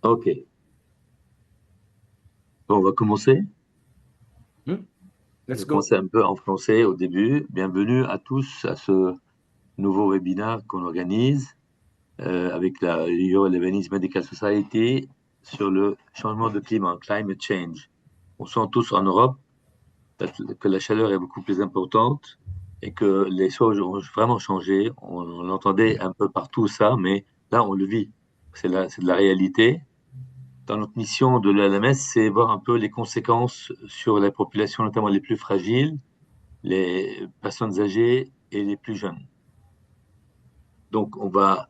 Ok, bon, on va commencer. Hmm? Je Let's vais go. commencer un peu en français au début. Bienvenue à tous à ce nouveau webinaire qu'on organise avec la Lebanese Medical Society sur le changement de climat, climate change. On sent tous en Europe que la chaleur est beaucoup plus importante et que les choses ont vraiment changé. On entendait un peu partout ça, mais là, on le vit. C'est de la réalité. Dans notre mission de l'ELMS, c'est voir un peu les conséquences sur les populations, notamment les plus fragiles, les personnes âgées et les plus jeunes. Donc, on va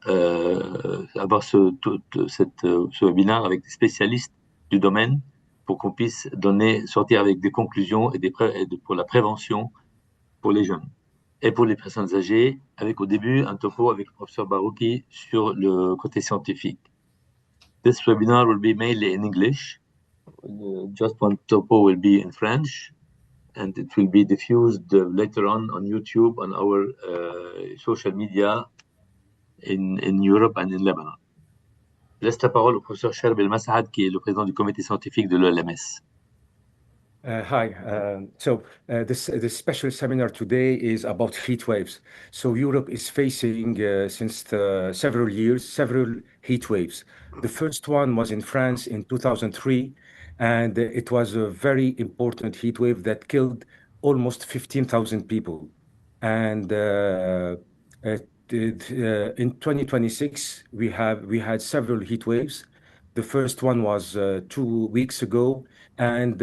avoir ce webinaire avec des spécialistes du domaine pour qu'on puisse sortir avec des conclusions pour la prévention pour les jeunes et pour les personnes âgées, avec au début un topo avec le professeur Barouki sur le côté scientifique. This webinar will be mainly in English. Just one topo will be in French, and it will be diffused later on YouTube on our social media in Europe and in Lebanon. Je laisse la parole au professeur Cherb El Massad, qui est le président du comité scientifique de l'ELMS. Hi. This special seminar today is about heat waves. So Europe is facing since several years several heat waves. The first one was in France in 2003, and it was a very important heat wave that killed almost 15,000 people. And uh, in 2026, we had several heat waves. The first one was 2 weeks ago, and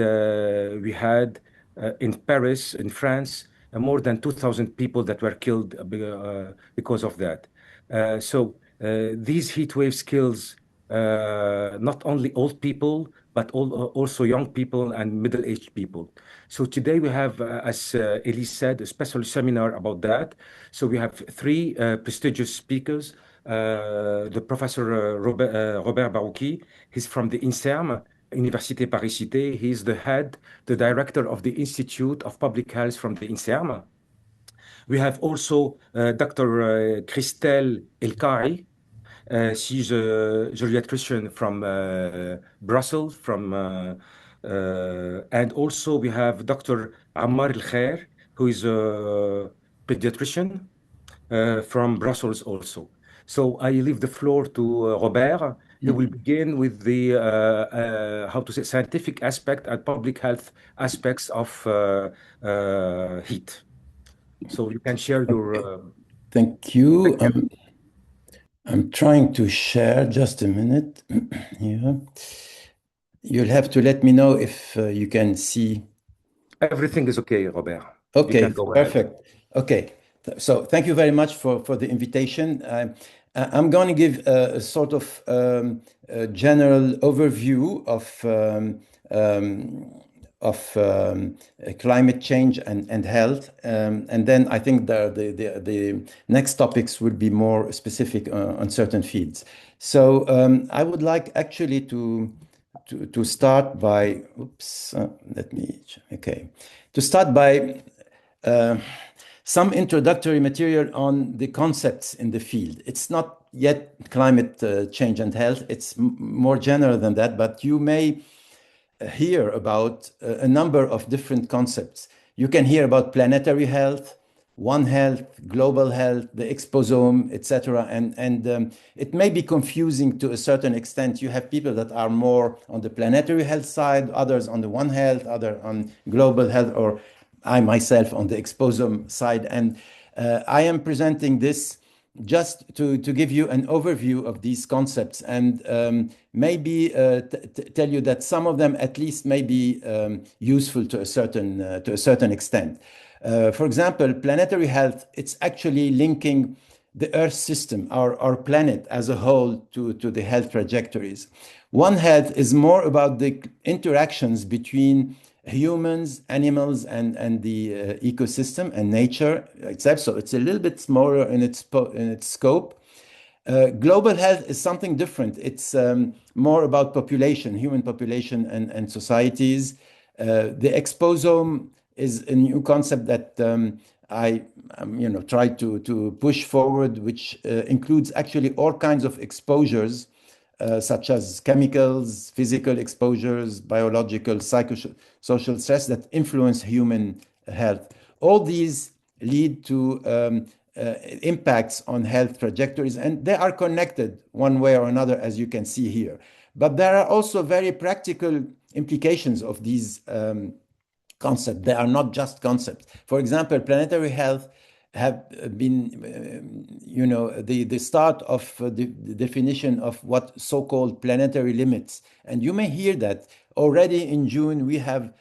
we had in Paris, in France, more than 2,000 people that were killed because of that. These heat waves kills not only old people, but also young people and middle-aged people. So today we have, as Elise said, a special seminar about that. So we have three prestigious speakers. The Professor Robert Barouki, he's from the INSERM, Université Paris-Cité. He is the director of the Institute of Public Health from the INSERM. We have also Dr. Christelle El-Kari. She's a geriatrician from Brussels, and also we have Dr. Ammar El-Khair, who is a pediatrician from Brussels also. So I leave the floor to Robert. He will begin with the how to say scientific aspect and public health aspects of heat. So you can share your. Okay. Thank you. Thank you. I'm trying to share. Just a minute. Yeah. You'll have to let me know if you can see. Everything is okay, Robert. You can Okay, go ahead. perfect. Okay. So thank you very much for the invitation. I'm going to give a sort of a general overview of climate change and health. And then I think the next topics will be more specific on certain fields. So I would like actually to start by, oops, okay, to start by uh, some introductory material on the concepts in the field. It's not yet climate change and health. It's more general than that, but you may hear about a number of different concepts. You can hear about planetary health, One Health, global health, the exposome, etc. And it may be confusing to a certain extent. You have people that are more on the planetary health side, others on the One Health, other on global health, or I myself on the exposome side. And I am presenting this just to give you an overview of these concepts and maybe tell you that some of them at least may be useful to a certain extent. For example, planetary health, it's actually linking the Earth system, our planet as a whole, to the health trajectories. One Health is more about the interactions between humans, animals, and the ecosystem and nature itself. So it's a little bit smaller in its scope. Global health is something different. It's more about population, human population, and societies. The exposome is a new concept that I try to push forward, which includes actually all kinds of exposures such as chemicals, physical exposures, biological, psychosocial stress that influence human health. All these lead to impacts on health trajectories, and they are connected one way or another, as you can see here. But there are also very practical implications of these concepts. They are not just concepts. For example, planetary health have been, the start of the definition of what so-called planetary limits. And you may hear that already in June, we have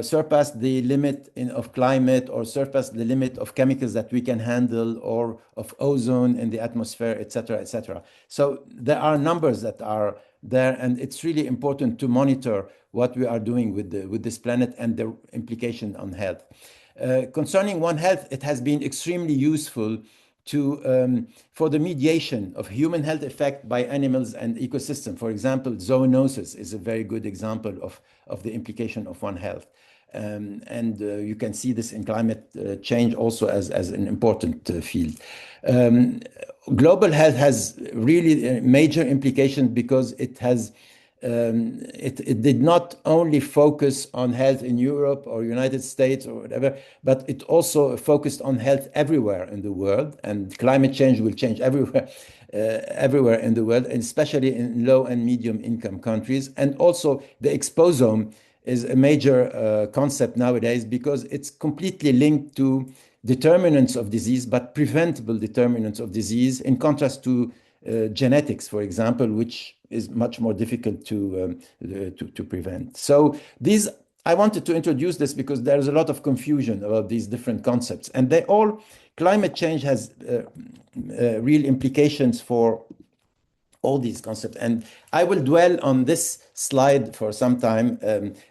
surpassed the limit of climate, or surpassed the limit of chemicals that we can handle, or of ozone in the atmosphere, et cetera, et cetera. So there are numbers that are there, and it's really important to monitor what we are doing with this planet and the implication on health. Concerning One Health, it has been extremely useful for the mediation of human health effect by animals and ecosystem. For example, zoonosis is a very good example of the implication of One Health. You can see this in climate change also as an important field. Global health has really major implications because it did not only focus on health in Europe or United States or whatever, but it also focused on health everywhere in the world. And climate change will change everywhere in the world, and especially in low and medium income countries. And also the exposome is a major concept nowadays because it's completely linked to determinants of disease, but preventable determinants of disease, in contrast to genetics, for example, which is much more difficult to prevent. So I wanted to introduce this because there's a lot of confusion about these different concepts, and climate change has real implications for all these concepts. And I will dwell on this slide for some time.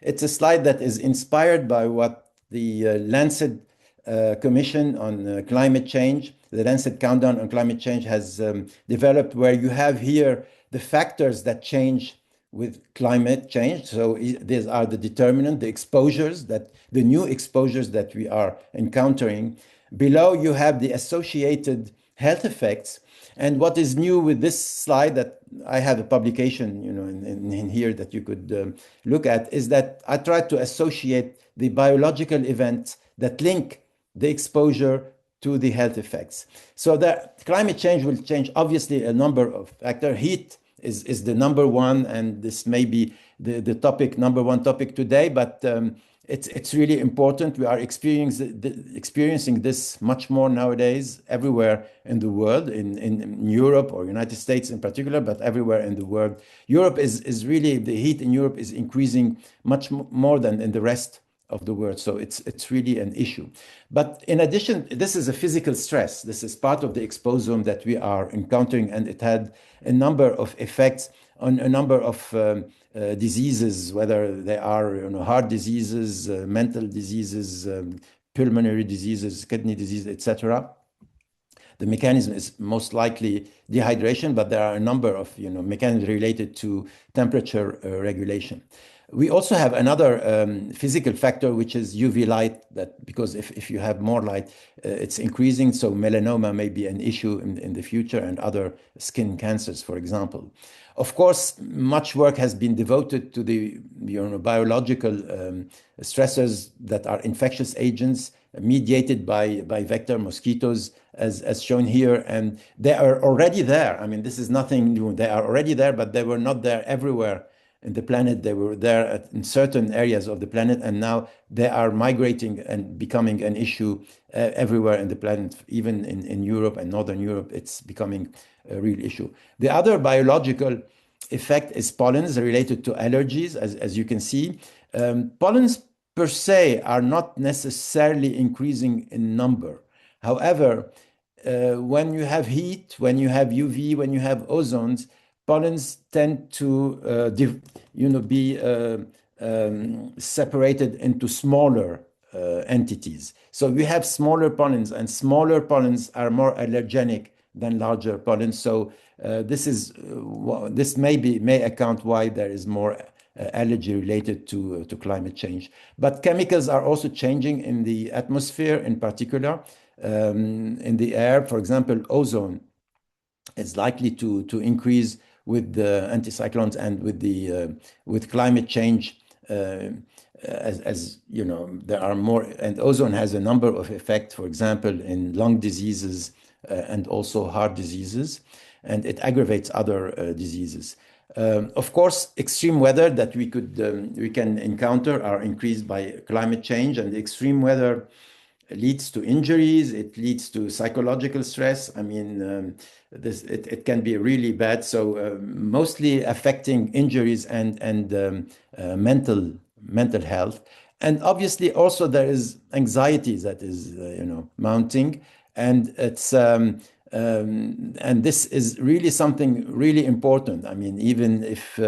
It's a slide that is inspired by what the Lancet Commission on Climate Change, the Lancet Countdown on Climate Change, has developed, where you have here the factors that change with climate change. So these are the determinant, the new exposures that we are encountering. Below, you have the associated health effects. And what is new with this slide, that I have a publication, in here that you could look at, is that I tried to associate the biological events that link the exposure to the health effects. So that climate change will change, obviously, a number of factors. Heat is the number one, and this may be the number one topic today, but it's really important. We are experiencing this much more nowadays everywhere in the world, in Europe or United States in particular, but everywhere in the world. The heat in Europe is increasing much more than in the rest of the world. So it's really an issue. But in addition, this is a physical stress. This is part of the exposome that we are encountering, and it had a number of effects on a number of diseases, whether they are heart diseases, mental diseases, pulmonary diseases, kidney disease, etc. The mechanism is most likely dehydration, but there are a number of mechanisms related to temperature regulation. We also have another physical factor, which is UV light, because if you have more light, it's increasing. So melanoma may be an issue in the future, and other skin cancers, for example. Of course, much work has been devoted to the biological stressors that are infectious agents mediated by vector mosquitoes, as shown here. And they are already there. I mean, this is nothing new. They are already there, but they were not there everywhere in the planet. They were there in certain areas of the planet, and now they are migrating and becoming an issue everywhere in the planet. Even in Europe and Northern Europe, it's becoming a real issue. The other biological effect is pollens related to allergies, as you can see. Pollens per se are not necessarily increasing in number. However, when you have heat, when you have UV, when you have ozones, pollens tend to be separated into smaller entities. So we have smaller pollens, and smaller pollens are more allergenic than larger pollens. So this may account why there is more allergy related to climate change. But chemicals are also changing in the atmosphere, in particular, in the air. For example, ozone is likely to increase with the anticyclones and with climate change. As you know, there are more, and ozone has a number of effects, for example, in lung diseases and also heart diseases, and it aggravates other diseases. Of course, extreme weather that we can encounter are increased by climate change, and extreme weather leads to injuries. It leads to psychological stress. I mean, it can be really bad. So mostly affecting injuries and mental health. And obviously, also there is anxiety that is mounting, and and this is really something really important. I mean, even if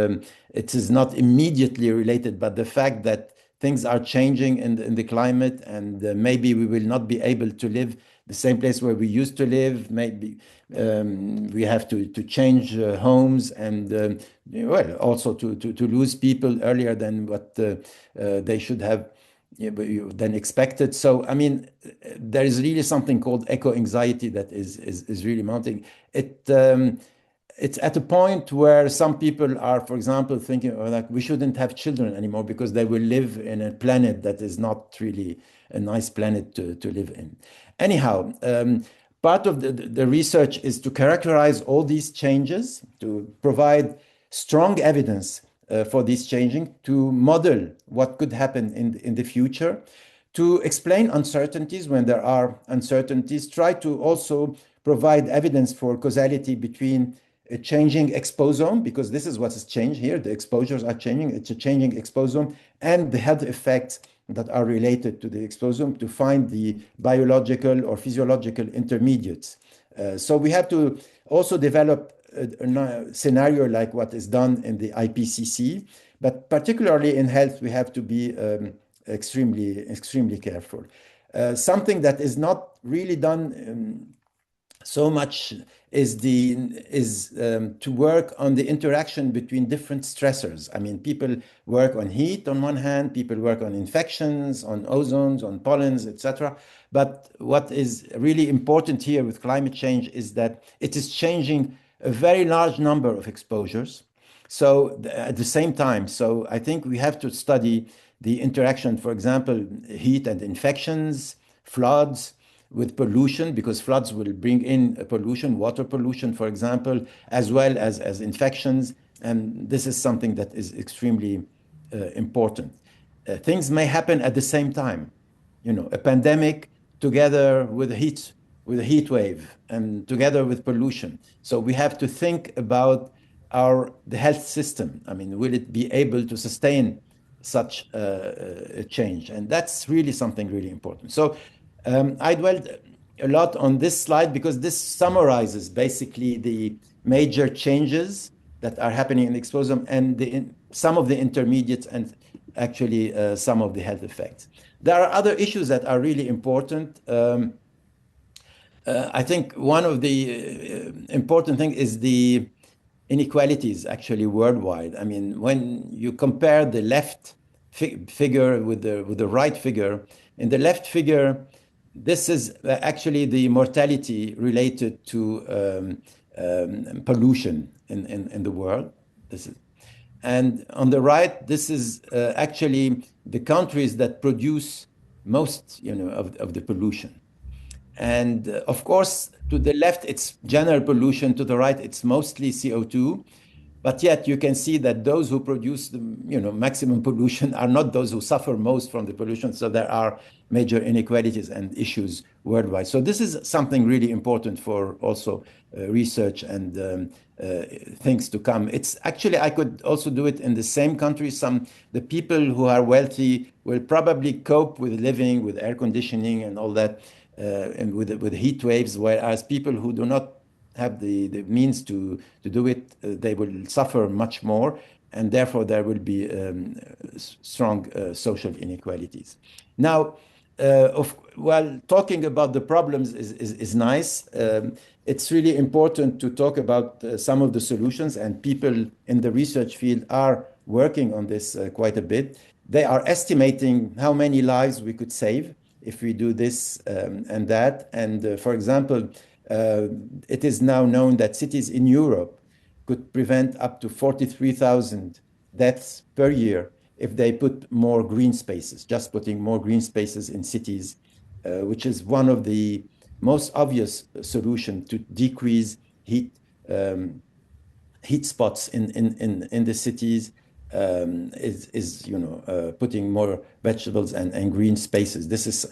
it is not immediately related, but the fact that things are changing in the climate, and maybe we will not be able to live the same place where we used to live. Maybe we have to change homes, and well, also to lose people earlier than what they should have than expected. So, I mean, there is really something called eco-anxiety that is really mounting. It's at a point where some people are, for example, thinking, oh, like, we shouldn't have children anymore because they will live in a planet that is not really a nice planet to live in. Anyhow, part of the research is to characterize all these changes, to provide strong evidence for this changing, to model what could happen in the future, to explain uncertainties when there are uncertainties, try to also provide evidence for causality between a changing exposome, because this is what has changed here. The exposures are changing. It's a changing exposome, and the health effects that are related to the exposome, to find the biological or physiological intermediates. So we have to also develop a scenario like what is done in the IPCC, but particularly in health, we have to be extremely careful. Something that is not really done so much is to work on the interaction between different stressors. I mean, people work on heat on one hand, people work on infections, on ozones, on pollens, etc. But what is really important here with climate change is that it is changing a very large number of exposures. So at the same time, so I think we have to study the interaction, for example, heat and infections, floods, with pollution, because floods will bring in pollution, water pollution, for example, as well as infections. And this is something that is extremely important. Things may happen at the same time. You know, a pandemic together with a heat wave and together with pollution. So we have to think about the health system. I mean, will it be able to sustain such a change? And that's really something really important. So I dwelled a lot on this slide because this summarizes basically the major changes that are happening in the exposome and some of the intermediates and actually some of the health effects. There are other issues that are really important. I think one of the important things is the inequalities actually worldwide. I mean, when you compare the left figure with the right figure, in the left figure, this is actually the mortality related to pollution in the world. And on the right, this is actually the countries that produce most, of the pollution. And of course, to the left, it's general pollution. To the right, it's mostly CO2. But yet you can see that those who produce the maximum pollution are not those who suffer most from the pollution. So there are major inequalities and issues worldwide. So this is something really important for also research and things to come. It's actually, I could also do it in the same country. The people who are wealthy will probably cope with living with air conditioning and all that and with heat waves, whereas people who do not have the means to do it, they will suffer much more, and therefore there will be strong social inequalities. Now, while talking about the problems is nice, it's really important to talk about some of the solutions, and people in the research field are working on this quite a bit. They are estimating how many lives we could save if we do this and that. And for example, it is now known that cities in Europe could prevent up to 43,000 deaths per year if they put more green spaces, just putting more green spaces in cities, which is one of the most obvious solution to decrease heat spots in the cities, is putting more vegetables and green spaces. This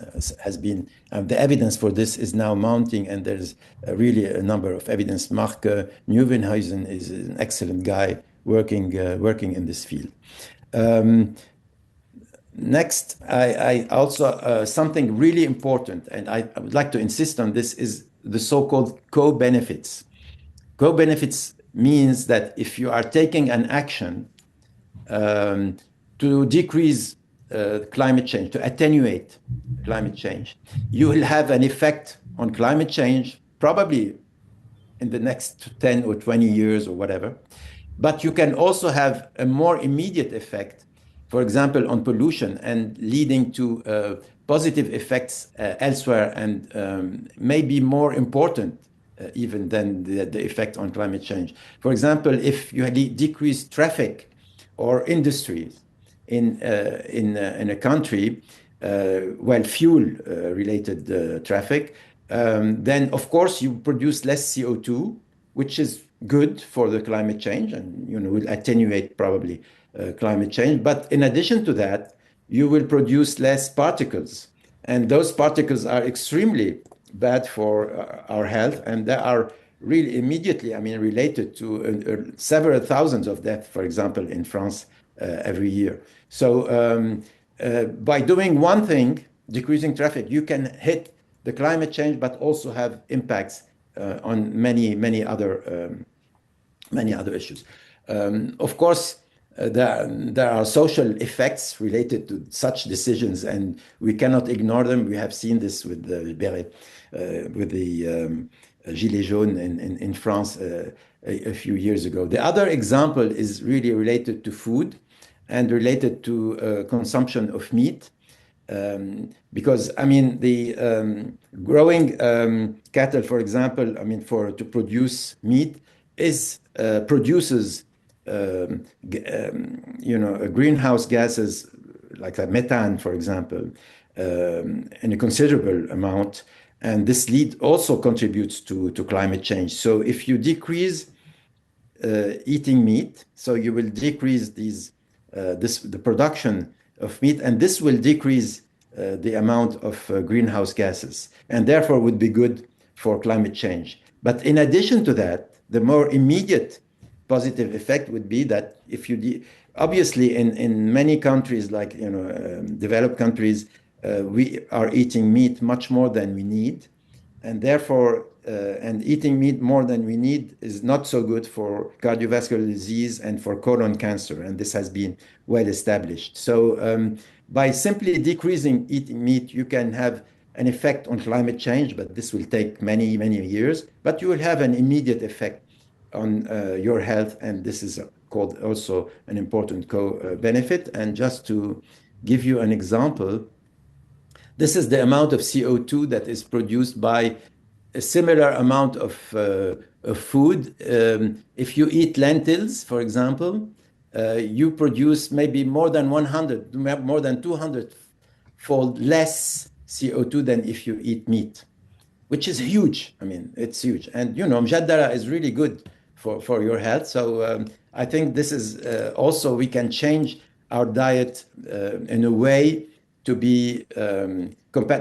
has been the evidence for this is now mounting, and there's really a number of evidence. Mark Nieuwenhuizen is an excellent guy working in this field. Next, I also something really important, and I would like to insist on this, is the so-called co-benefits. Co-benefits means that if you are taking an action to decrease climate change, to attenuate climate change, you will have an effect on climate change probably in the next 10 or 20 years or whatever. But you can also have a more immediate effect, for example, on pollution, and leading to positive effects elsewhere, and maybe more important even than the effect on climate change. For example, if you decrease traffic or industries in a country, well, fuel-related traffic, then of course you produce less CO2, which is good for the climate change, and will attenuate probably climate change. But in addition to that, you will produce less particles, and those particles are extremely bad for our health, and they are really immediately, related to several thousands of deaths, for example, in France every year. So by doing one thing, decreasing traffic, you can hit the climate change, but also have impacts on many other issues. Of course, there are social effects related to such decisions, and we cannot ignore them. We have seen this with the Gilets jaunes in France a few years ago. The other example is really related to food and related to consumption of meat. Because the growing cattle, for example, to produce meat produces greenhouse gases like methane, for example, in a considerable amount, and this also contributes to climate change. So if you decrease eating meat, so you will decrease the production of meat, and this will decrease the amount of greenhouse gases, and therefore would be good for climate change. But in addition to that, the more immediate positive effect would be that if you obviously in many countries, like developed countries, we are eating meat much more than we need, and therefore and eating meat more than we need is not so good for cardiovascular disease and for colon cancer, and this has been well established. So by simply decreasing eating meat, you can have an effect on climate change, but this will take many years. But you will have an immediate effect on your health, and this is called also an important co-benefit. And just to give you an example, this is the amount of CO2 that is produced by a similar amount of food. If you eat lentils, for example, you produce maybe more than 200-fold less CO2 than if you eat meat, which is huge. It's huge. And mjaddara is really good for your health. So I think this is also, we can change our diet in a way to be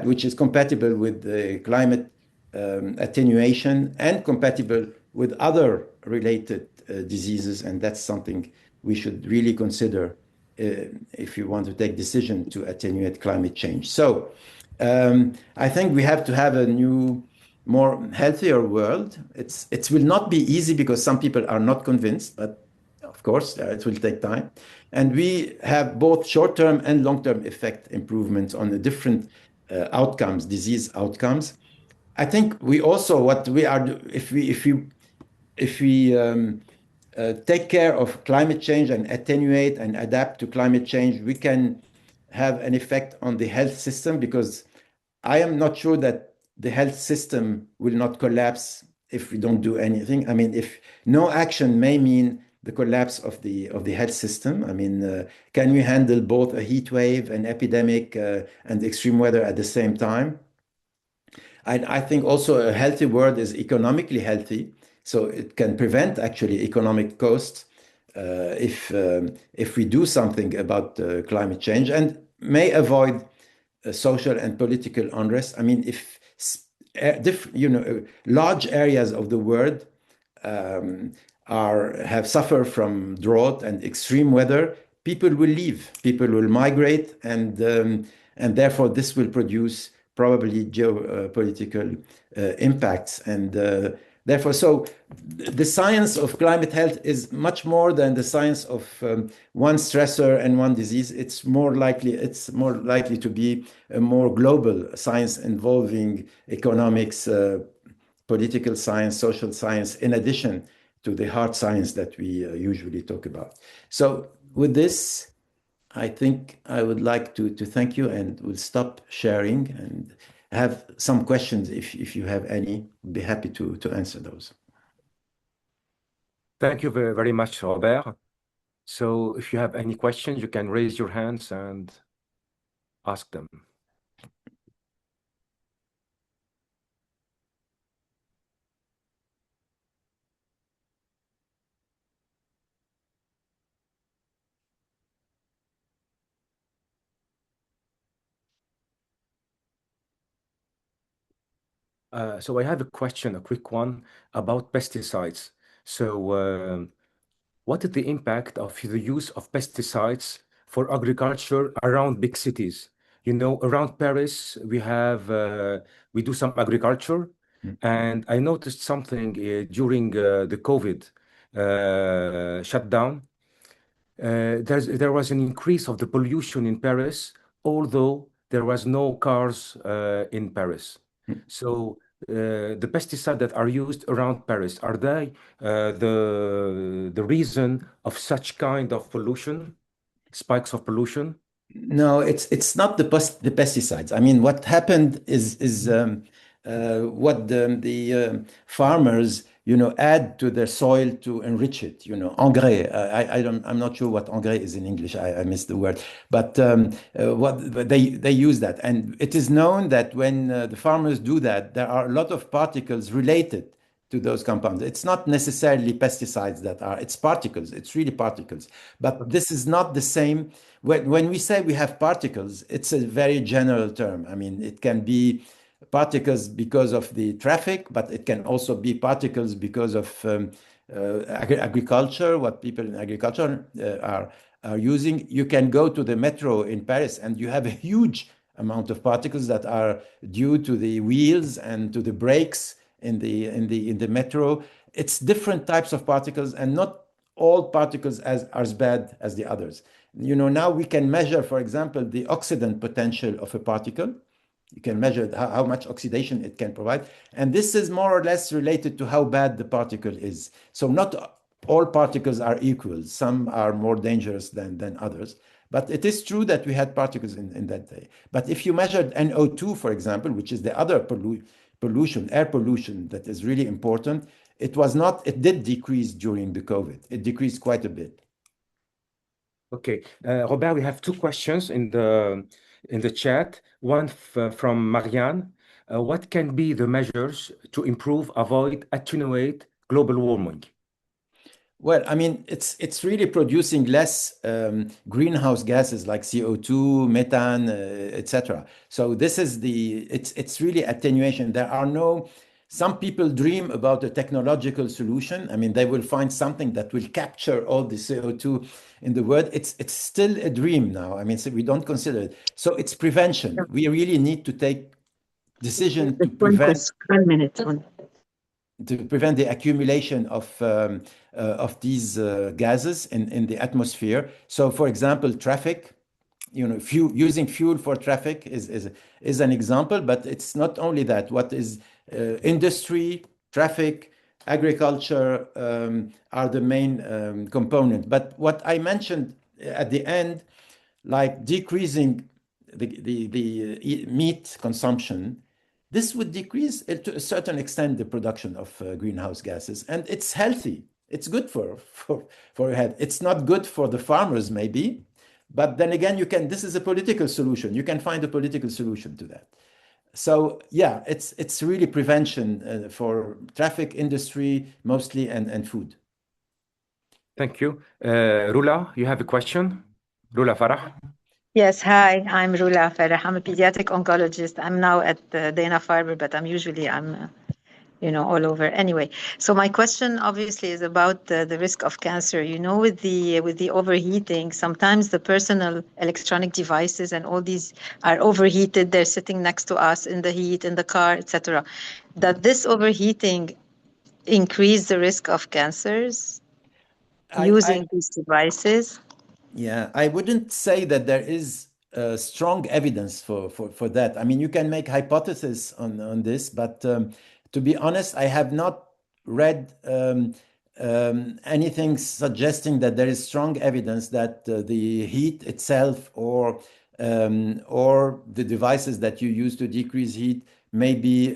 which is compatible with the climate attenuation and compatible with other related diseases, and that's something we should really consider if you want to take decision to attenuate climate change. So I think we have to have a new, more healthier world. It will not be easy because some people are not convinced, but of course it will take time. And we have both short-term and long-term effect improvements on the different outcomes, disease outcomes. I think we also, what we are, if we take care of climate change and attenuate and adapt to climate change, we can have an effect on the health system, because I am not sure that the health system will not collapse if we don't do anything. I mean, if no action may mean the collapse of the health system. I mean, can we handle both a heat wave, an epidemic, and extreme weather at the same time? I think also a healthy world is economically healthy, so it can prevent actually economic costs if we do something about climate change, and may avoid social and political unrest. I mean, if large areas of the world um, have suffered from drought and extreme weather, people will leave, people will migrate, and therefore this will produce probably geopolitical impacts. And therefore, so the science of climate health is much more than the science of one stressor and one disease. It's more likely to be a more global science involving economics, political science, social science, in addition to the hard science that we usually talk about. So with this, I think I would like to thank you, and we'll stop sharing and have some questions if you have any. Be happy to answer those. Thank you very much, Robert. So if you have any questions, you can raise your hands and ask them. So I have a question, a quick one about pesticides. So what is the impact of the use of pesticides for agriculture around big cities? You know, around Paris, we do some agriculture, and I noticed something during the COVID shutdown. There was an increase of the pollution in Paris, although there was no cars in Paris. So the pesticides that are used around Paris, are they the reason of such kind of pollution, spikes of pollution? No, it's not the pesticides. I mean, what happened is what the farmers add to their soil to enrich it. Engrais. I'm not sure what engrais is in English. I missed the word, but but they use that, and it is known that when the farmers do that, there are a lot of particles related to those compounds. It's not necessarily pesticides that are, it's particles, it's really particles. But this is not the same. When we say we have particles, it's a very general term. I mean, it can be particles because of the traffic, but it can also be particles because of agriculture, what people in agriculture are using. You can go to the metro in Paris and you have a huge amount of particles that are due to the wheels and to the brakes in the metro. It's different types of particles, and not all particles are as bad as the others. Now we can measure, for example, the oxidant potential of a particle. You can measure how much oxidation it can provide. And this is more or less related to how bad the particle is. So not all particles are equal. Some are more dangerous than others. But it is true that we had particles in that day. But if you measured NO2, for example, which is the other pollution, air pollution, that is really important, it did decrease during the COVID. It decreased quite a bit. Okay, Robert, we have two questions in the chat. One from Marianne. What can be the measures to improve, avoid, attenuate global warming? Well, I mean, it's really producing less greenhouse gases like CO2, methane, etc. So this is it's really attenuation. Some people dream about a technological solution. I mean, they will find something that will capture all the CO2 in the world. It's still a dream now. I mean, so we don't consider it. So it's prevention. We really need to take decision to prevent the accumulation of these gases in the atmosphere. So, for example, traffic, using fuel for traffic is an example, but it's not only that. What is industry, traffic, agriculture are the main component. But what I mentioned at the end, like decreasing the meat consumption, this would decrease to a certain extent the production of greenhouse gases, and it's healthy. It's good for your head. It's not good for the farmers, maybe, but then again, this is a political solution. You can find a political solution to that. So yeah, it's really prevention for traffic, industry mostly, and food. Thank you. Rula, you have a question? Rula Farah? Yes, hi, I'm Rula Farah. I'm a pediatric oncologist. I'm now at Dana-Farber, but I'm all over. Anyway, so my question obviously is about the risk of cancer. With the overheating, sometimes the personal electronic devices and all these are overheated. They're sitting next to us in the heat, in the car, etc. Does this overheating increase the risk of cancers using these devices? Yeah, I wouldn't say that there is strong evidence for that. I mean, you can make hypotheses on this, but to be honest, I have not read anything suggesting that there is strong evidence that the heat itself or the devices that you use to decrease heat may be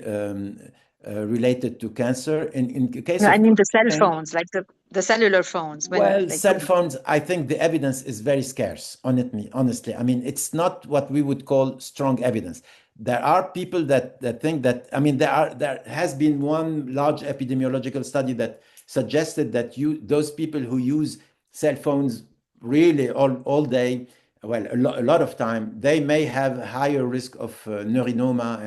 related to cancer. In case No, of I mean the cell phones, like the cellular phones. Well, cell phones, I think the evidence is very scarce, honestly. I mean, it's not what we would call strong evidence. There are people that think that, I mean, there has been one large epidemiological study that suggested that those people who use cell phones really all day, well, a lot of time, they may have a higher risk of neurinoma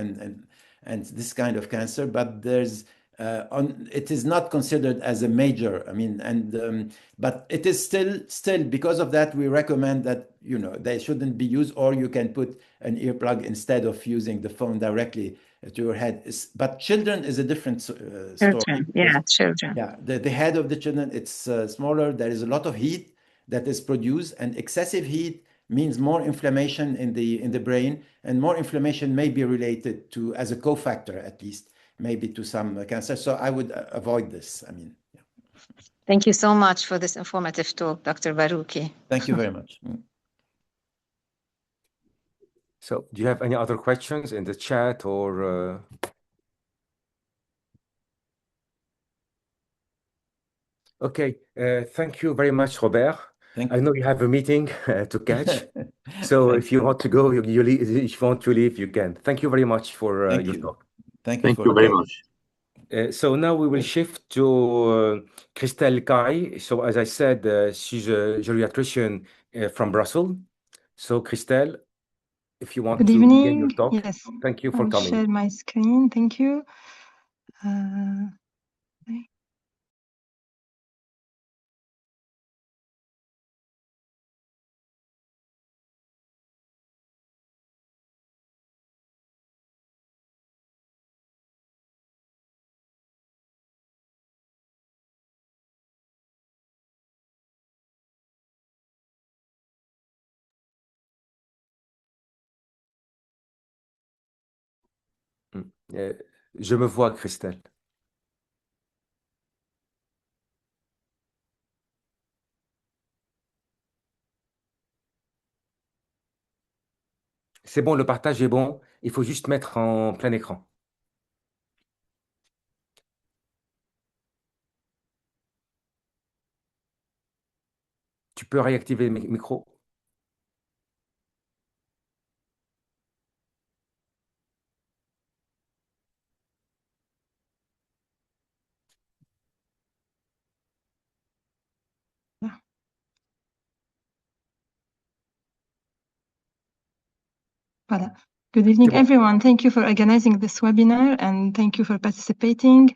and this kind of cancer, but it is not considered as a major. I mean, but it is still because of that we recommend that they shouldn't be used, or you can put an earplug instead of using the phone directly to your head. But children is a different story. Children, yeah, children. Yeah, the head of the children, it's smaller. There is a lot of heat that is produced, and excessive heat means more inflammation in the brain, and more inflammation may be related to, as a cofactor at least, maybe to some cancer. So I would avoid this. I mean, yeah. Thank you so much for this informative talk, Dr. Barouki. Thank you very much. So do you have any other questions in the chat or? Okay, thank you very much, Robert. Thank you. I know you have a meeting to catch. So if you want to go, if you want to leave, you can. Thank you very much for your talk. Thank you very much. So now we will shift to Christelle Kahi. So as I said, she's a geriatrician from Brussels. So Christelle, if you want Good to evening. begin your talk. Yes. Thank you for I'll coming. share my screen. Thank you. Je me vois, Christelle. C'est bon, le partage est bon. Il faut juste mettre en plein écran. Tu peux réactiver le micro. Voilà. Good evening, everyone. Thank you for organizing this webinar and thank you for participating.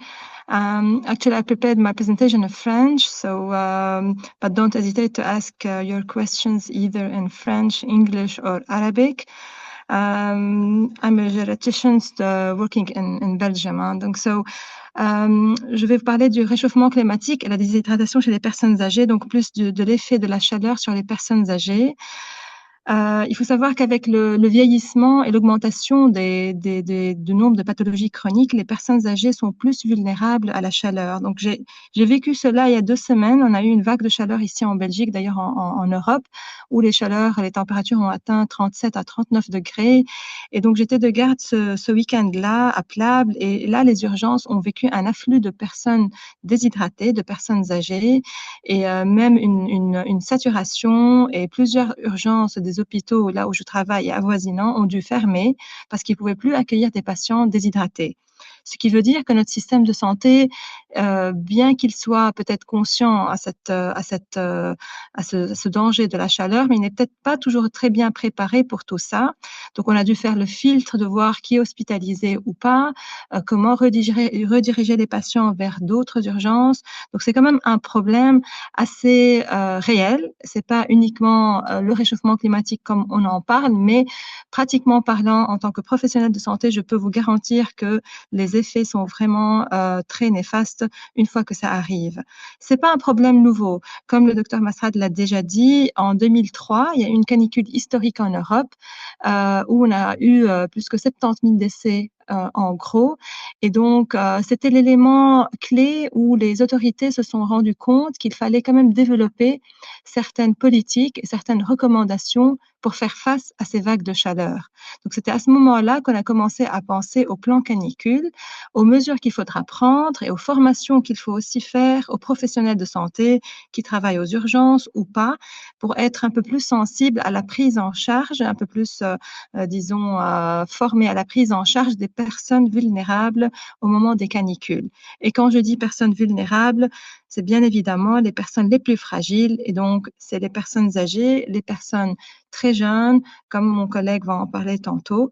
Actually, I prepared my presentation in French, but don't hesitate to ask your questions either in French, English, or Arabic. I'm a geriatrician working in Belgium. Donc, je vais vous parler du réchauffement climatique et la déshydratation chez les personnes âgées, donc plus de l'effet de la chaleur sur les personnes âgées. Il faut savoir qu'avec le vieillissement et l'augmentation du nombre de pathologies chroniques, les personnes âgées sont plus vulnérables à la chaleur. Donc, j'ai vécu cela il y a 2 semaines. On a eu une vague de chaleur ici en Belgique, d'ailleurs en Europe, où les températures ont atteint 37 à 39 degrés. Et donc, j'étais de garde ce week-end-là à Plable. Et là, les urgences ont vécu un afflux de personnes déshydratées, de personnes âgées, et même une saturation, et plusieurs urgences des hôpitaux là où je travaille et avoisinants ont dû fermer parce qu'ils ne pouvaient plus accueillir des patients déshydratés. Ce qui veut dire que notre système de santé, bien qu'il soit peut-être conscient à ce danger de la chaleur, mais il n'est peut-être pas toujours très bien préparé pour tout ça. Donc, on a dû faire le filtre de voir qui est hospitalisé ou pas, comment rediriger les patients vers d'autres urgences. Donc, c'est quand même un problème assez réel. C'est pas uniquement le réchauffement climatique comme on en parle, mais pratiquement parlant, en tant que professionnel de santé, je peux vous garantir que les effets sont vraiment très néfastes une fois que ça arrive. C'est pas un problème nouveau. Comme le docteur Masrad l'a déjà dit, en 2003, il y a eu une canicule historique en Europe où on a eu plus que 70 000 décès en gros. Et donc, c'était l'élément clé où les autorités se sont rendues compte qu'il fallait quand même développer certaines politiques et certaines recommandations pour faire face à ces vagues de chaleur. Donc, c'était à ce moment-là qu'on a commencé à penser au plan canicule, aux mesures qu'il faudra prendre et aux formations qu'il faut aussi faire aux professionnels de santé qui travaillent aux urgences ou pas, pour être un peu plus sensibles à la prise en charge, un peu plus, disons, formés à la prise en charge des personnes vulnérables au moment des canicules. Et quand je dis personnes vulnérables, c'est bien évidemment les personnes les plus fragiles, et donc c'est les personnes âgées, les personnes très jeunes, comme mon collègue va en parler tantôt.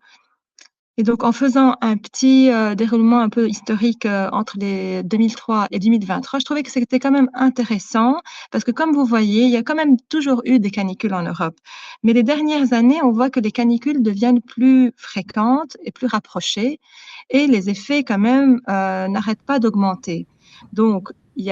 Et donc, en faisant un petit déroulement un peu historique entre les 2003 et 2023, je trouvais que c'était quand même intéressant parce que, comme vous voyez, il y a quand même toujours eu des canicules en Europe. Mais les dernières années, on voit que les canicules deviennent plus fréquentes et plus rapprochées et les effets, quand même, n'arrêtent pas d'augmenter. Donc,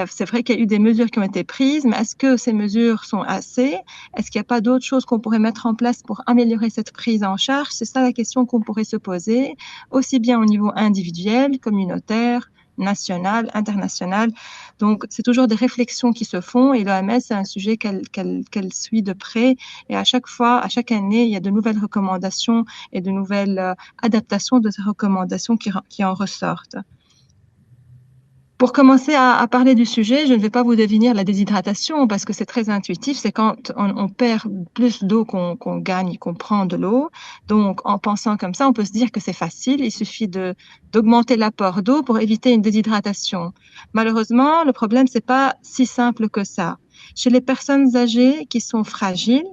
c'est vrai qu'il y a eu des mesures qui ont été prises, mais est-ce que ces mesures sont assez? Est-ce qu'il n'y a pas d'autres choses qu'on pourrait mettre en place pour améliorer cette prise en charge? C'est ça la question qu'on pourrait se poser, aussi bien au niveau individuel, communautaire, national, international. Donc, c'est toujours des réflexions qui se font et l'OMS, c'est un sujet qu'elle suit de près. Et à chaque fois, à chaque année, il y a de nouvelles recommandations et de nouvelles adaptations de ces recommandations qui en ressortent. Pour commencer à parler du sujet, je ne vais pas vous définir la déshydratation parce que c'est très intuitif. C'est quand on perd plus d'eau qu'on gagne, qu'on prend de l'eau. Donc, en pensant comme ça, on peut se dire que c'est facile. Il suffit d'augmenter l'apport d'eau pour éviter une déshydratation. Malheureusement, le problème, c'est pas si simple que ça. Chez les personnes âgées qui sont fragiles,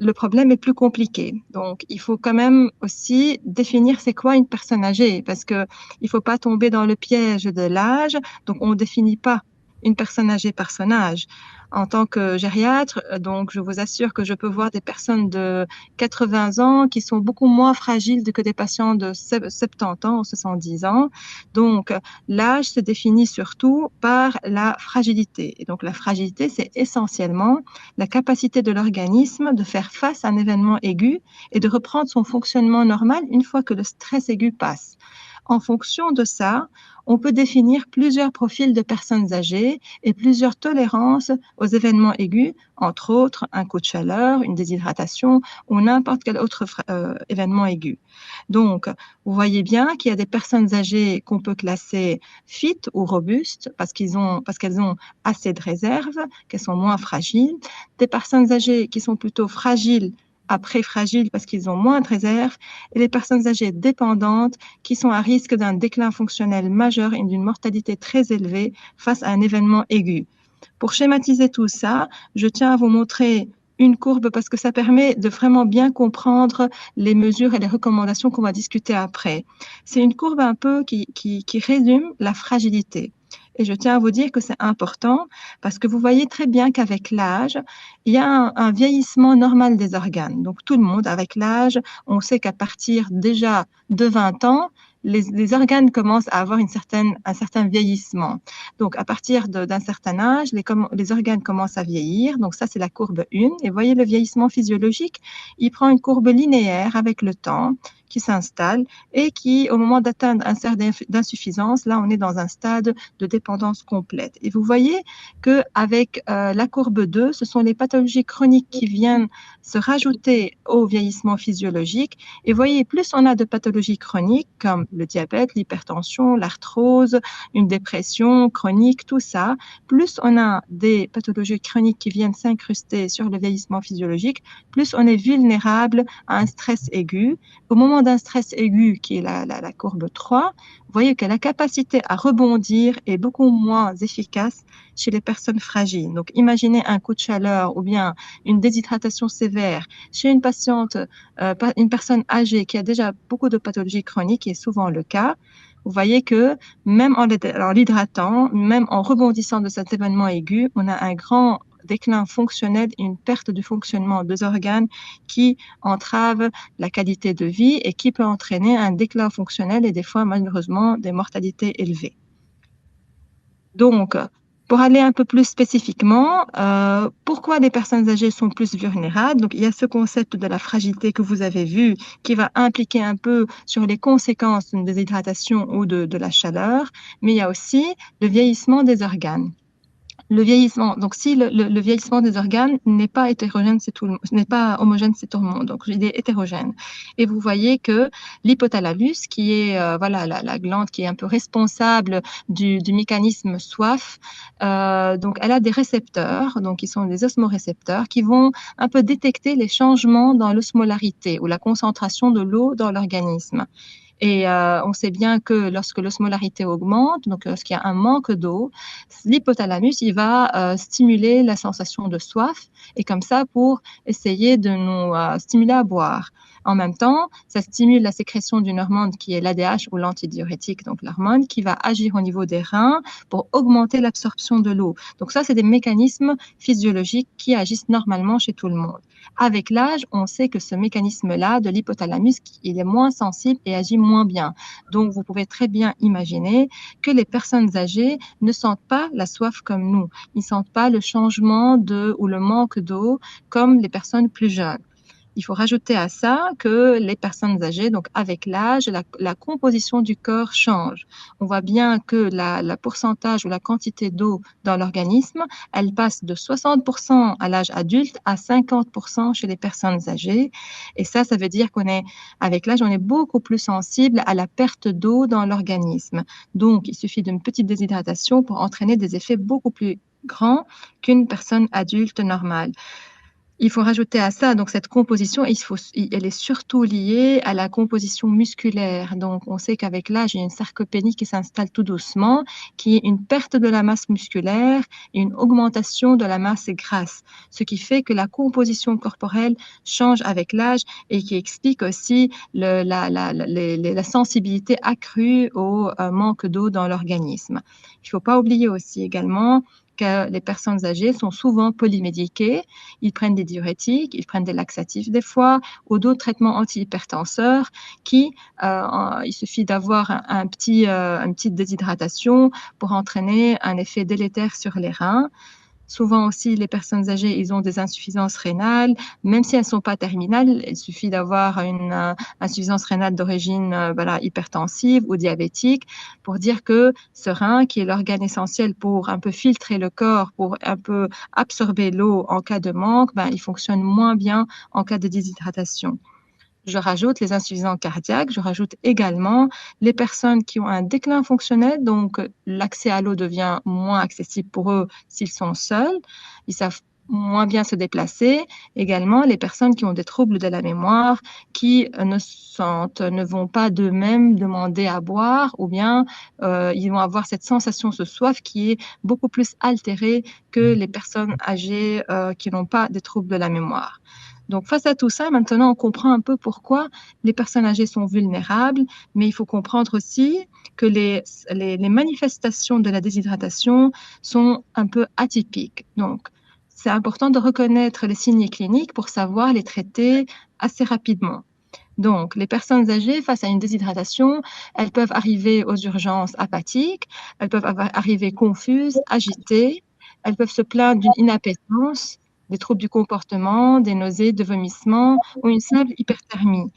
le problème est plus compliqué. Donc, il faut quand même aussi définir c'est quoi une personne âgée, parce que il faut pas tomber dans le piège de l'âge. Donc, on définit pas une personne âgée par son âge. En tant que gériatre, donc, je vous assure que je peux voir des personnes de 80 ans qui sont beaucoup moins fragiles que des patients de 70 ans ou 70 ans. Donc, l'âge se définit surtout par la fragilité. Et donc, la fragilité, c'est essentiellement la capacité de l'organisme de faire face à un événement aigu et de reprendre son fonctionnement normal une fois que le stress aigu passe. En fonction de ça, on peut définir plusieurs profils de personnes âgées et plusieurs tolérances aux événements aigus, entre autres un coup de chaleur, une déshydratation ou n'importe quel autre événement aigu. Donc, vous voyez bien qu'il y a des personnes âgées qu'on peut classer fit ou robustes parce qu'elles ont assez de réserves, qu'elles sont moins fragiles. Des personnes âgées qui sont plutôt fragiles, après fragiles parce qu'ils ont moins de réserves, et les personnes âgées dépendantes qui sont à risque d'un déclin fonctionnel majeur et d'une mortalité très élevée face à un événement aigu. Pour schématiser tout ça, je tiens à vous montrer une courbe parce que ça permet de vraiment bien comprendre les mesures et les recommandations qu'on va discuter après. C'est une courbe un peu qui résume la fragilité. Et je tiens à vous dire que c'est important parce que vous voyez très bien qu'avec l'âge, il y a un vieillissement normal des organes. Donc tout le monde, avec l'âge, on sait qu'à partir déjà de 20 ans, les organes commencent à avoir un certain vieillissement. Donc, à partir d'un certain âge, les organes commencent à vieillir. Donc, ça, c'est la courbe 1. Et vous voyez, le vieillissement physiologique, il prend une courbe linéaire avec le temps qui s'installe et qui, au moment d'atteindre un seuil d'insuffisance, là, on est dans un stade de dépendance complète. Et vous voyez qu'avec la courbe 2, ce sont les pathologies chroniques qui viennent se rajouter au vieillissement physiologique. Et vous voyez, plus on a de pathologies chroniques comme le diabète, l'hypertension, l'arthrose, une dépression chronique, tout ça, plus on a des pathologies chroniques qui viennent s'incruster sur le vieillissement physiologique, plus on est vulnérable à un stress aigu. Au moment d'un stress aigu, qui est la courbe 3, vous voyez que la capacité à rebondir est beaucoup moins efficace chez les personnes fragiles. Donc, imaginez un coup de chaleur ou bien une déshydratation sévère chez une patiente, une personne âgée qui a déjà beaucoup de pathologies chroniques, qui est souvent le cas. Vous voyez que même en l'hydratant, même en rebondissant de cet événement aigu, on a un grand déclin fonctionnel, une perte du fonctionnement des organes qui entrave la qualité de vie et qui peut entraîner un déclin fonctionnel et des fois, malheureusement, des mortalités élevées. Donc, pour aller un peu plus spécifiquement, pourquoi les personnes âgées sont plus vulnérables? Donc, il y a ce concept de la fragilité que vous avez vu qui va impliquer un peu sur les conséquences d'une déshydratation ou de la chaleur, mais il y a aussi le vieillissement des organes. Le vieillissement, donc si le vieillissement des organes n'est pas hétérogène, n'est pas homogène, c'est tout le monde, donc il est hétérogène. Et vous voyez que l'hypothalamus, qui est voilà la glande qui est un peu responsable du mécanisme soif, donc elle a des récepteurs, donc qui sont des osmorécepteurs, qui vont un peu détecter les changements dans l'osmolarité ou la concentration de l'eau dans l'organisme. Et on sait bien que lorsque l'osmolarité augmente, donc lorsqu'il y a un manque d'eau, l'hypothalamus, il va stimuler la sensation de soif et comme ça pour essayer de nous stimuler à boire. En même temps, ça stimule la sécrétion d'une hormone qui est l'ADH ou l'antidiurétique, donc l'hormone qui va agir au niveau des reins pour augmenter l'absorption de l'eau. Donc ça, c'est des mécanismes physiologiques qui agissent normalement chez tout le monde. Avec l'âge, on sait que ce mécanisme-là de l'hypothalamus, il est moins sensible et agit moins bien. Donc, vous pouvez très bien imaginer que les personnes âgées ne sentent pas la soif comme nous. Ils ne sentent pas le changement ou le manque d'eau comme les personnes plus jeunes. Il faut rajouter à ça que les personnes âgées, donc avec l'âge, la composition du corps change. On voit bien que la pourcentage ou la quantité d'eau dans l'organisme, elle passe de 60% à l'âge adulte à 50% chez les personnes âgées. Et ça veut dire avec l'âge, on est beaucoup plus sensible à la perte d'eau dans l'organisme. Donc, il suffit d'une petite déshydratation pour entraîner des effets beaucoup plus grands qu'une personne adulte normale. Il faut rajouter à ça, donc cette composition, elle est surtout liée à la composition musculaire. Donc, on sait qu'avec l'âge, il y a une sarcopénie qui s'installe tout doucement, qui est une perte de la masse musculaire et une augmentation de la masse grasse, ce qui fait que la composition corporelle change avec l'âge et qui explique aussi la sensibilité accrue au manque d'eau dans l'organisme. Il ne faut pas oublier aussi également que les personnes âgées sont souvent polymédiquées. Ils prennent des diurétiques, ils prennent des laxatifs des fois, ou d'autres traitements antihypertenseurs qui, il suffit d'avoir une petite déshydratation pour entraîner un effet délétère sur les reins. Souvent aussi, les personnes âgées, ils ont des insuffisances rénales, même si elles ne sont pas terminales. Il suffit d'avoir une insuffisance rénale d'origine hypertensive ou diabétique pour dire que ce rein, qui est l'organe essentiel pour un peu filtrer le corps, pour un peu absorber l'eau en cas de manque, il fonctionne moins bien en cas de déshydratation. Je rajoute les insuffisants cardiaques, je rajoute également les personnes qui ont un déclin fonctionnel, donc l'accès à l'eau devient moins accessible pour eux s'ils sont seuls, ils savent moins bien se déplacer. Également, les personnes qui ont des troubles de la mémoire, qui ne vont pas d'eux-mêmes demander à boire, ou bien ils vont avoir cette sensation de soif qui est beaucoup plus altérée que les personnes âgées qui n'ont pas des troubles de la mémoire. Donc, face à tout ça, maintenant, on comprend un peu pourquoi les personnes âgées sont vulnérables, mais il faut comprendre aussi que les manifestations de la déshydratation sont un peu atypiques. Donc, c'est important de reconnaître les signes cliniques pour savoir les traiter assez rapidement. Donc, les personnes âgées, face à une déshydratation, elles peuvent arriver aux urgences apathiques, elles peuvent arriver confuses, agitées, elles peuvent se plaindre d'une inappétence, des troubles du comportement, des nausées, de vomissements ou une simple hyperthermie.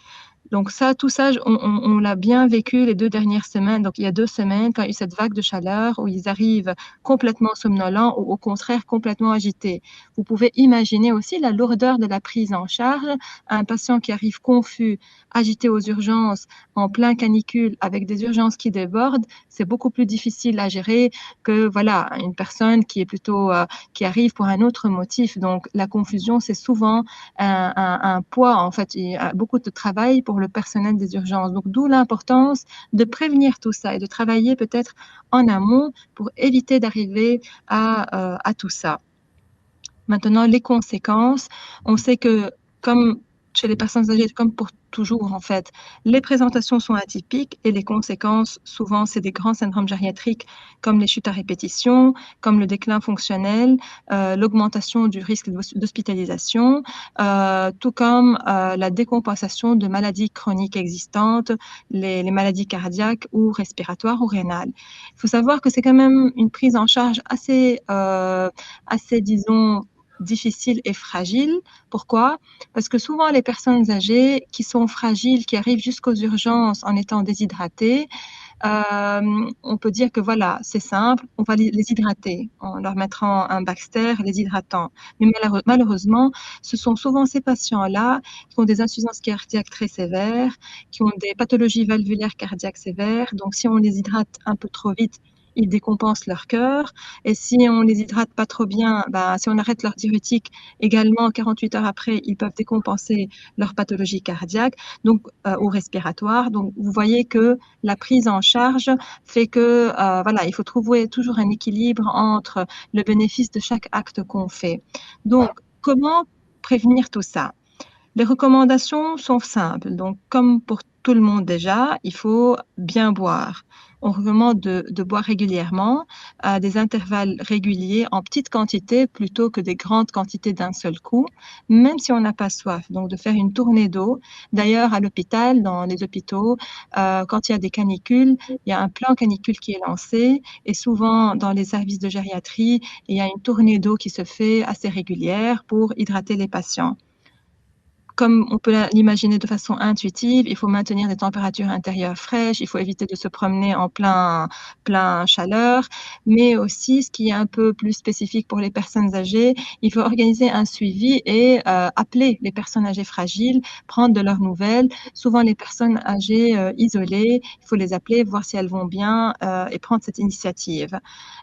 Donc ça, tout ça, on l'a bien vécu les 2 dernières semaines. Donc il y a 2 semaines, quand il y a eu cette vague de chaleur où ils arrivent complètement somnolents ou au contraire complètement agités. Vous pouvez imaginer aussi la lourdeur de la prise en charge. Un patient qui arrive confus, agité aux urgences, en plein canicule, avec des urgences qui débordent, c'est beaucoup plus difficile à gérer que voilà une personne qui est plutôt qui arrive pour un autre motif. Donc la confusion, c'est souvent un poids, en fait, il y a beaucoup de travail pour le personnel des urgences. Donc, d'où l'importance de prévenir tout ça et de travailler peut-être en amont pour éviter d'arriver à tout ça. Maintenant, les conséquences, on sait que comme chez les personnes âgées, comme pour toujours en fait, les présentations sont atypiques et les conséquences, souvent, c'est des grands syndromes gériatriques comme les chutes à répétition, comme le déclin fonctionnel, l'augmentation du risque d'hospitalisation, tout comme la décompensation de maladies chroniques existantes, les maladies cardiaques ou respiratoires ou rénales. Il faut savoir que c'est quand même une prise en charge assez, disons, difficile et fragile. Pourquoi? Parce que souvent les personnes âgées qui sont fragiles, qui arrivent jusqu'aux urgences en étant déshydratées, on peut dire que voilà, c'est simple, on va les hydrater en leur mettant un Baxter, les hydratant. Mais malheureusement, ce sont souvent ces patients-là qui ont des insuffisances cardiaques très sévères, qui ont des pathologies valvulaires cardiaques sévères. Donc, si on les hydrate un peu trop vite, ils décompensent leur cœur. Et si on les hydrate pas trop bien, si on arrête leur diurétique, également 48 heures après, ils peuvent décompenser leur pathologie cardiaque donc, ou respiratoire. Donc, vous voyez que la prise en charge fait que, voilà, il faut trouver toujours un équilibre entre le bénéfice de chaque acte qu'on fait. Donc, comment prévenir tout ça? Les recommandations sont simples. Donc, comme pour tout le monde déjà, il faut bien boire. On recommande de boire régulièrement à des intervalles réguliers en petites quantités plutôt que des grandes quantités d'un seul coup, même si on n'a pas soif. Donc, de faire une tournée d'eau. D'ailleurs, à l'hôpital, dans les hôpitaux, quand il y a des canicules, il y a un plan canicule qui est lancé et souvent dans les services de gériatrie, il y a une tournée d'eau qui se fait assez régulière pour hydrater les patients. Comme on peut l'imaginer de façon intuitive, il faut maintenir des températures intérieures fraîches, il faut éviter de se promener en plein chaleur, mais aussi, ce qui est un peu plus spécifique pour les personnes âgées, il faut organiser un suivi et appeler les personnes âgées fragiles, prendre de leurs nouvelles. Souvent, les personnes âgées isolées, il faut les appeler, voir si elles vont bien et prendre cette initiative.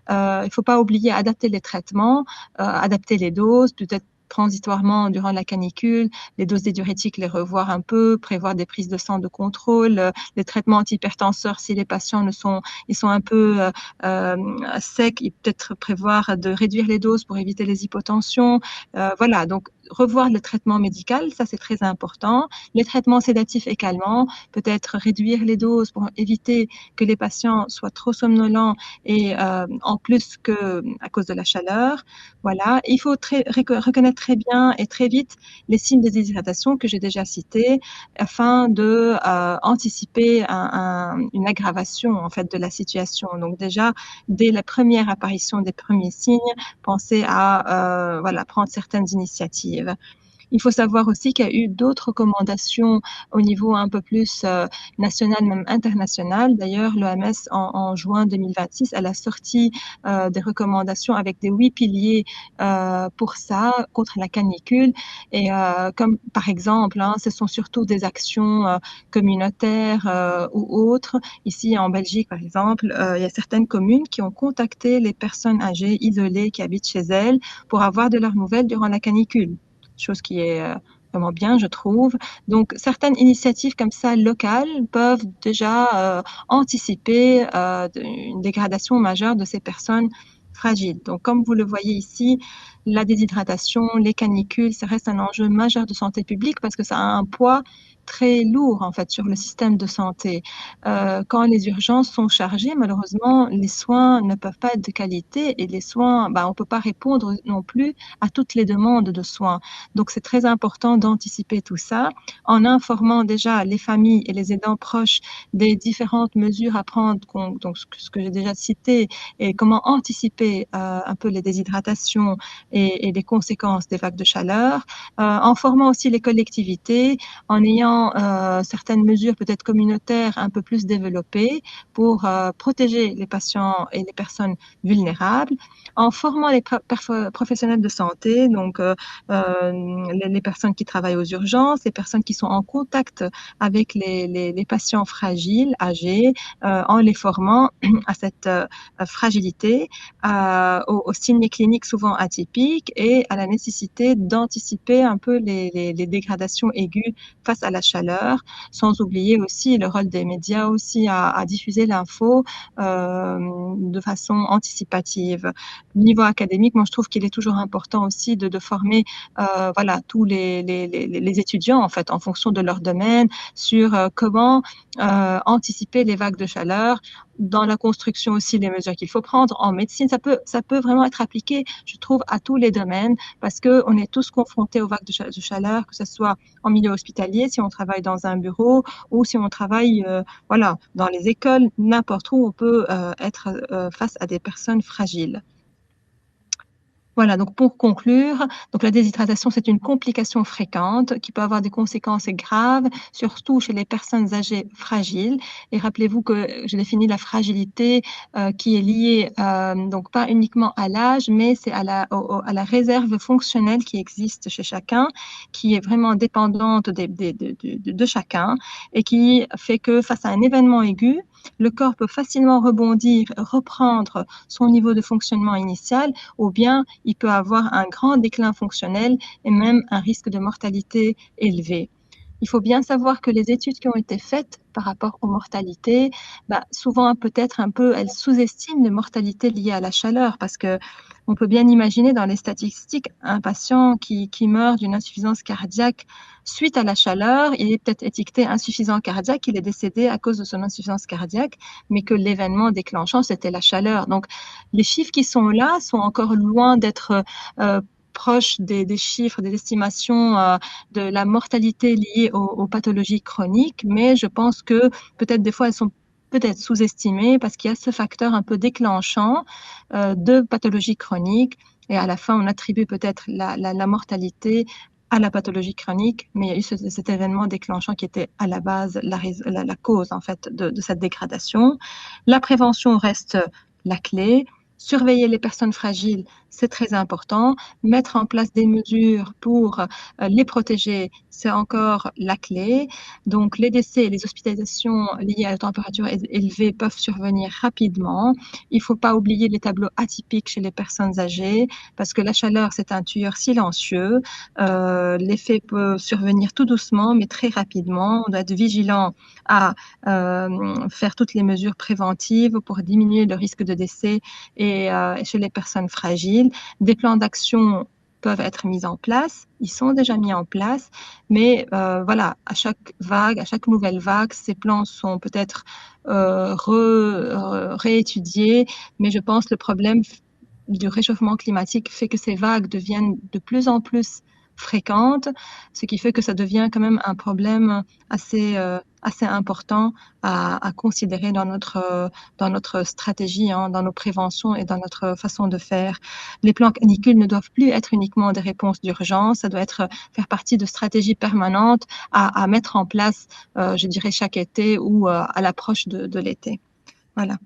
Il ne faut pas oublier adapter les traitements, adapter les doses, peut-être transitoirement durant la canicule, les doses des diurétiques, les revoir un peu, prévoir des prises de sang de contrôle, les traitements antihypertenseurs si les patients ils sont un peu secs, peut-être prévoir de réduire les doses pour éviter les hypotensions. Voilà, donc revoir le traitement médical, ça c'est très important. Les traitements sédatifs et calmants, peut-être réduire les doses pour éviter que les patients soient trop somnolents et en plus que à cause de la chaleur. Voilà, il faut reconnaître très bien et très vite les signes de déshydratation que j'ai déjà cités afin de anticiper une aggravation en fait de la situation. Donc déjà, dès la première apparition des premiers signes, pensez à voilà, prendre certaines initiatives. Il faut savoir aussi qu'il y a eu d'autres recommandations au niveau un peu plus national, même international. D'ailleurs, l'OMS, en juin 2026, elle a sorti des recommandations avec des 8 piliers pour ça, contre la canicule. Et comme par exemple, ce sont surtout des actions communautaires ou autres. Ici, en Belgique, par exemple, il y a certaines communes qui ont contacté les personnes âgées isolées qui habitent chez elles pour avoir de leurs nouvelles durant la canicule. Chose qui est vraiment bien, je trouve. Donc, certaines initiatives comme ça locales peuvent déjà anticiper une dégradation majeure de ces personnes fragiles. Donc, comme vous le voyez ici, la déshydratation, les canicules, ça reste un enjeu majeur de santé publique parce que ça a un poids très lourd en fait sur le système de santé. Quand les urgences sont chargées, malheureusement, les soins ne peuvent pas être de qualité et les soins, on ne peut pas répondre non plus à toutes les demandes de soins. Donc, c'est très important d'anticiper tout ça en informant déjà les familles et les aidants proches des différentes mesures à prendre, donc ce que j'ai déjà cité, et comment anticiper un peu les déshydratations et les conséquences des vagues de chaleur, en formant aussi les collectivités, en ayant certaines mesures peut-être communautaires un peu plus développées pour protéger les patients et les personnes vulnérables, en formant les professionnels de santé, donc les personnes qui travaillent aux urgences, les personnes qui sont en contact avec les patients fragiles, âgés, en les formant à cette fragilité, aux signes cliniques souvent atypiques et à la nécessité d'anticiper un peu les dégradations aiguës face à la chaleur, sans oublier aussi le rôle des médias aussi à diffuser l'info de façon anticipative. Au niveau académique, moi je trouve qu'il est toujours important aussi de former voilà tous les étudiants en fait en fonction de leur domaine sur comment anticiper les vagues de chaleur, dans la construction aussi les mesures qu'il faut prendre en médecine. Ça peut vraiment être appliqué, je trouve, à tous les domaines parce que on est tous confrontés aux vagues de chaleur, que ce soit en milieu hospitalier, si on travaille dans un bureau ou si on travaille voilà dans les écoles, n'importe où on peut être face à des personnes fragiles. Voilà, donc pour conclure, donc la déshydratation, c'est une complication fréquente qui peut avoir des conséquences graves, surtout chez les personnes âgées fragiles. Et rappelez-vous que j'ai défini la fragilité qui est liée donc pas uniquement à l'âge, mais c'est à la réserve fonctionnelle qui existe chez chacun, qui est vraiment dépendante de chacun et qui fait que face à un événement aigu, le corps peut facilement rebondir, reprendre son niveau de fonctionnement initial, ou bien il peut avoir un grand déclin fonctionnel et même un risque de mortalité élevé. Il faut bien savoir que les études qui ont été faites par rapport aux mortalités, souvent peut-être un peu, elles sous-estiment les mortalités liées à la chaleur parce que on peut bien imaginer dans les statistiques un patient qui meurt d'une insuffisance cardiaque suite à la chaleur, il est peut-être étiqueté insuffisant cardiaque, il est décédé à cause de son insuffisance cardiaque, mais que l'événement déclenchant, c'était la chaleur. Donc, les chiffres qui sont là sont encore loin d'être proches des chiffres, des estimations de la mortalité liée aux pathologies chroniques, mais je pense que peut-être des fois elles sont peut-être sous-estimées parce qu'il y a ce facteur un peu déclenchant de pathologies chroniques et à la fin on attribue peut-être la mortalité à la pathologie chronique, mais il y a eu cet événement déclenchant qui était à la base la cause en fait de cette dégradation. La prévention reste la clé. Surveiller les personnes fragiles, c'est très important. Mettre en place des mesures pour les protéger, c'est encore la clé. Donc, les décès et les hospitalisations liées à la température élevée peuvent survenir rapidement. Il ne faut pas oublier les tableaux atypiques chez les personnes âgées, parce que la chaleur, c'est un tueur silencieux. L'effet peut survenir tout doucement, mais très rapidement. On doit être vigilant à faire toutes les mesures préventives pour diminuer le risque de décès et chez les personnes fragiles. Des plans d'action peuvent être mis en place, ils sont déjà mis en place, mais voilà, à chaque vague, à chaque nouvelle vague, ces plans sont peut-être réétudiés, mais je pense que le problème du réchauffement climatique fait que ces vagues deviennent de plus en plus fréquentes, ce qui fait que ça devient quand même un problème assez important à considérer dans notre stratégie, dans nos préventions et dans notre façon de faire. Les plans canicules ne doivent plus être uniquement des réponses d'urgence, ça doit faire partie de stratégies permanentes à mettre en place, je dirais, chaque été ou à l'approche de l'été. Voilà.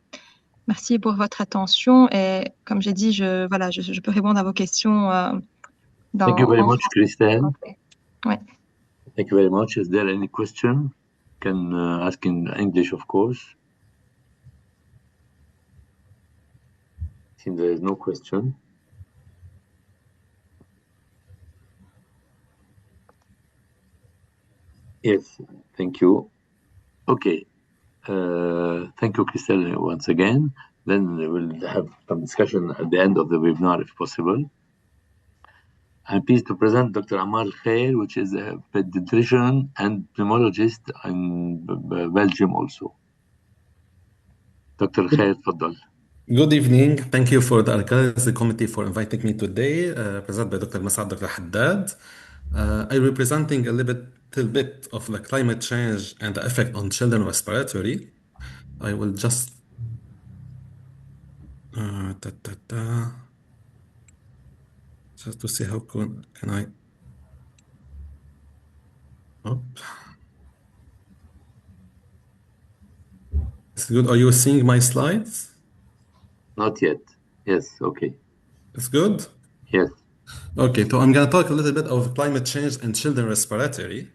Merci pour votre attention et comme j'ai dit, je peux répondre à vos questions Thank you very much, Christelle. Okay. Ouais. Thank you very much. Is there any question? Can ask in English, of course. Seems there is no question. Yes, thank you. Okay. Thank you, Christelle, once again. Then we'll have some discussion at the end of the webinar, if possible. I'm pleased to present Dr. Ammar Khair, which is a pediatrician and pneumologist in Belgium also. Dr. Khair, تفضل. Good evening. Thank you for the organizing committee for inviting me today, presented by Dr. Masad, Dr. Haddad. I'm representing a little bit of the climate change and the effect on children respiratory. I will just just to see how can I. Oh. It's good. Are you seeing my slides? Not yet. Yes, okay. It's good? Yes. Okay, so I'm going to talk a little bit of climate change and children respiratory.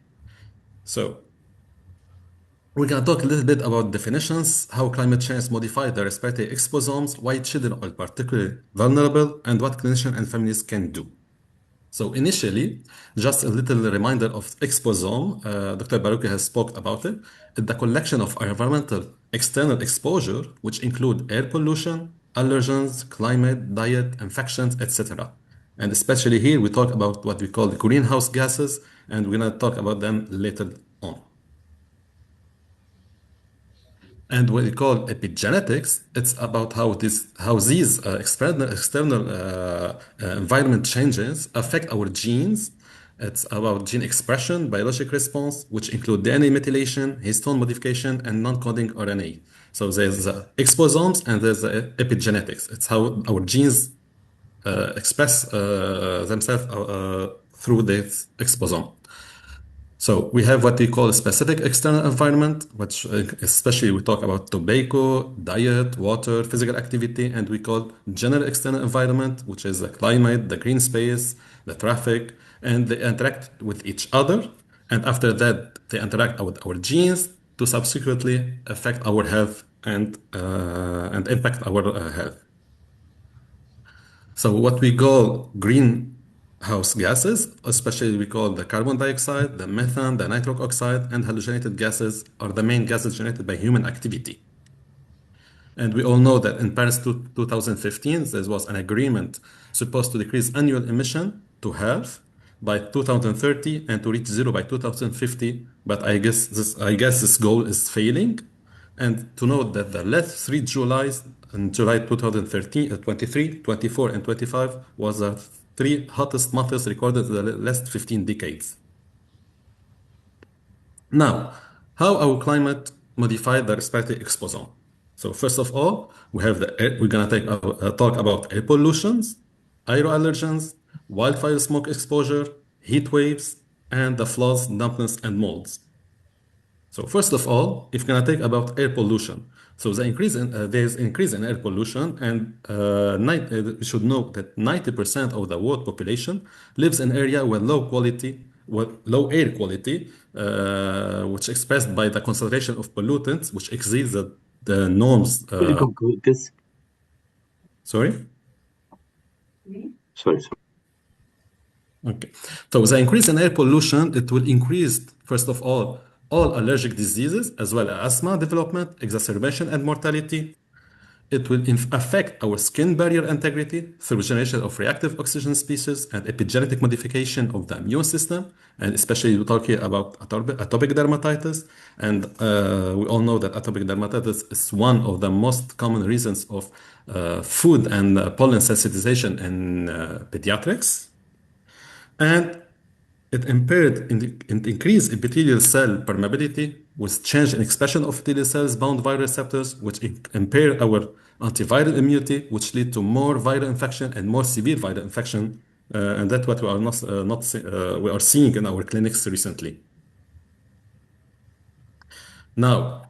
So we're going to talk a little bit about definitions, how climate change modifies the respiratory exposomes, why children are particularly vulnerable, and what clinicians and families can do. So initially, just a little reminder of exposome. Dr. Baruki has spoke about it. It's the collection of environmental external exposure, which include air pollution, allergens, climate, diet, infections, etc. And especially here, we talk about what we call the greenhouse gases, and we're going to talk about them later on. And what we call epigenetics, it's about how these external environment changes affect our genes. It's about gene expression, biologic response, which include DNA methylation, histone modification, and non-coding RNA. So there's exposomes and there's epigenetics. It's how our genes express themselves through this exposome. So we have what we call a specific external environment, which especially we talk about tobacco, diet, water, physical activity, and we call general external environment, which is the climate, the green space, the traffic, and they interact with each other. And after that, they interact with our genes to subsequently affect our health and impact our health. So what we call greenhouse gases, especially we call the carbon dioxide, the methane, the nitric oxide, and halogenated gases are the main gases generated by human activity. And we all know that in Paris 2015, there was an agreement supposed to decrease annual emission to half by 2030 and to reach zero by 2050. But I guess this goal is failing. And to note that the last 3 Julys in July 2013, 23, 24, and 25 was the 3 hottest months recorded in the last 15 decades. Now, how our climate modified the respiratory exposome? So first of all, we're gonna talk about air pollutions, aeroallergens, wildfire smoke exposure, heat waves, and the floods, dampness, and molds. So first of all, if you're gonna take about air pollution, so there's increase in air pollution, and we should know that 90% of the world population lives in area with low air quality, which expressed by the concentration of pollutants, which exceeds the norms. Sorry? Sorry. Okay. So the increase in air pollution, it will increase, first of all allergic diseases, as well as asthma development, exacerbation, and mortality. It will affect our skin barrier integrity through generation of reactive oxygen species and epigenetic modification of the immune system, and especially we talk here about atopic dermatitis. And we all know that atopic dermatitis is one of the most common reasons of food and pollen sensitization in pediatrics. And it increased epithelial cell permeability with change in expression of epithelial cells bound viral receptors, which impair our antiviral immunity, which lead to more viral infection and more severe viral infection, and that's what we are we are seeing in our clinics recently. Now,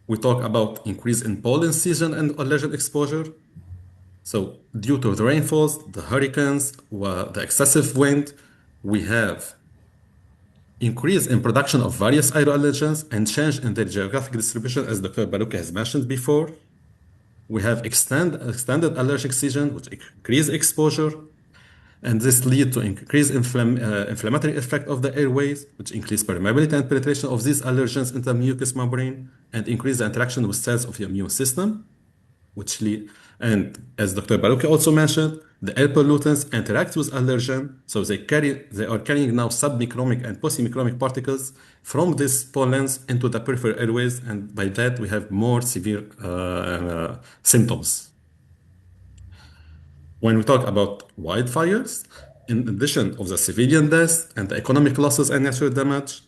we talk about increase in pollen season and allergen exposure. So, due to the rainfalls, the hurricanes, the excessive wind, we have increase in production of various aeroallergens and change in their geographic distribution, as Dr. Baruki has mentioned before. We have extended allergic season, which increase exposure, and this lead to increased inflammatory effect of the airways, which increase permeability and penetration of these allergens into the mucous membrane and increase the interaction with cells of the immune system. which lead, and as Dr. Baruki also mentioned, the air pollutants interact with allergen, so they are carrying now submicromic and postmicromic particles from these pollens into the peripheral airways, and by that we have more severe symptoms. When we talk about wildfires, in addition of the civilian deaths and the economic losses and natural damage,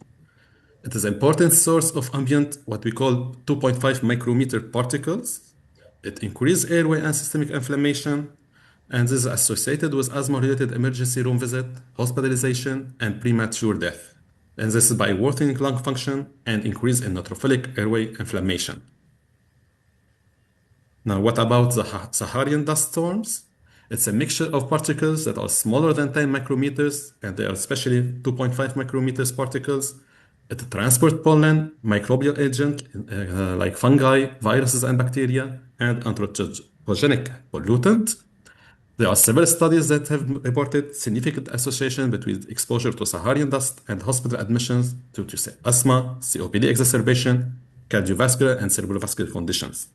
it is an important source of ambient, what we call 2.5 micrometer particles. It increases airway and systemic inflammation, and this is associated with asthma-related emergency room visit, hospitalization, and premature death. And this is by worsening lung function and increase in neutrophilic airway inflammation. Now, what about the Saharan dust storms? It's a mixture of particles that are smaller than 10 micrometers, and they are especially 2.5 micrometers particles. It transport pollen, microbial agent like fungi, viruses, and bacteria, and anthropogenic pollutant. There are several studies that have reported significant association between exposure to Saharan dust and hospital admissions due to asthma, COPD exacerbation, cardiovascular, and cerebrovascular conditions.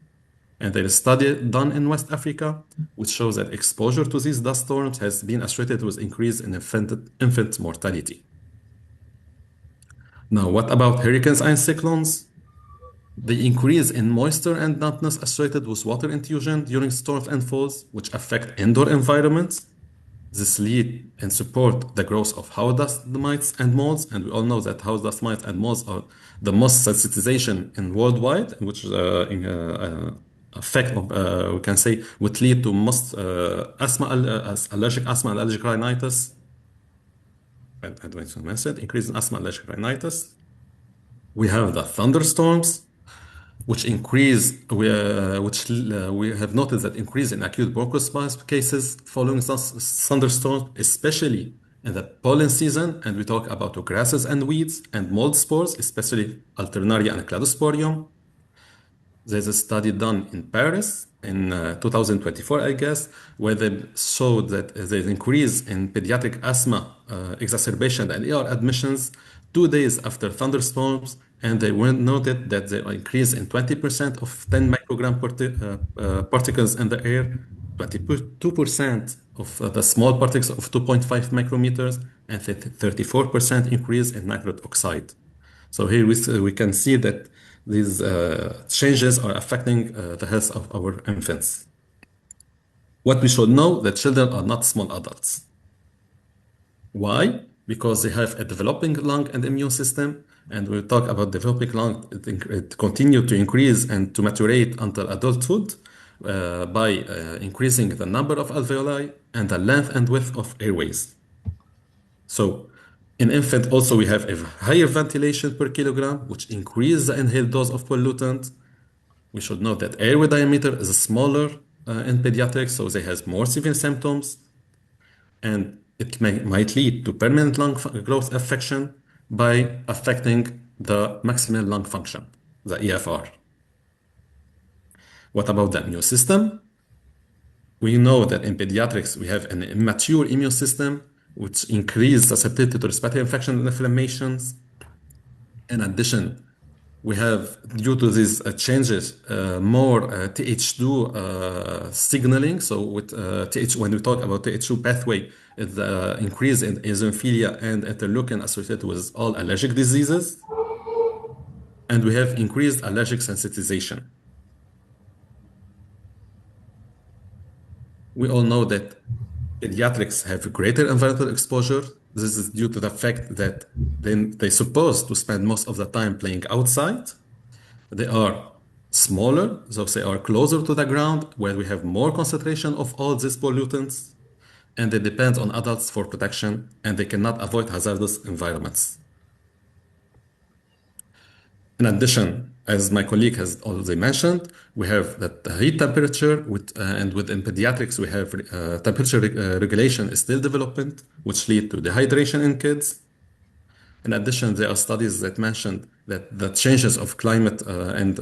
And there is a study done in West Africa which shows that exposure to these dust storms has been associated with increase in infant mortality. Now, what about hurricanes and cyclones? The increase in moisture and dampness associated with water infusion during storms and falls, which affect indoor environments. This lead and support the growth of house dust mites and molds, and we all know that house dust mites and molds are the most sensitization in worldwide, which effect of we can say would lead to most allergic asthma, allergic rhinitis. And I mentioned increase in asthma, allergic rhinitis. We have the thunderstorms, which we have noticed that increase in acute bronchospasm cases following thunderstorms, especially in the pollen season, and we talk about grasses and weeds and mold spores, especially Alternaria and Cladosporium. There's a study done in Paris in 2024, I guess, where they showed that there's increase in pediatric asthma exacerbation and ER admissions 2 days after thunderstorms, and they noted that there are increase in 20% of 10 microgram particles in the air, 22% of the small particles of 2.5 micrometers, and 34% increase in nitrous oxide. So here we can see that these changes are affecting the health of our infants. What we should know that children are not small adults. Why? Because they have a developing lung and immune system, and we talk about developing lung, it continues to increase and to maturate until adulthood by increasing the number of alveoli and the length and width of airways. So in infant also we have a higher ventilation per kilogram, which increases the inhaled dose of pollutant. We should note that airway diameter is smaller in pediatrics, so they have more severe symptoms, and it might lead to permanent lung growth affection by affecting the maximal lung function, the EFR. What about the immune system? We know that in pediatrics we have an immature immune system which increases susceptibility to respiratory infections and inflammations. In addition, we have, due to these changes, more Th2 signaling. So with when we talk about Th2 pathway, it's the increase in eosinophilia and interleukin associated with all allergic diseases. And we have increased allergic sensitization. We all know that pediatrics have greater environmental exposure. This is due to the fact that they're supposed to spend most of the time playing outside. They are smaller, so they are closer to the ground, where we have more concentration of all these pollutants, and they depend on adults for protection, and they cannot avoid hazardous environments. In addition, as my colleague has already mentioned, we have that the heat temperature, and within pediatrics, we have temperature regulation is still development, which lead to dehydration in kids. In addition, there are studies that mentioned that the changes of climate and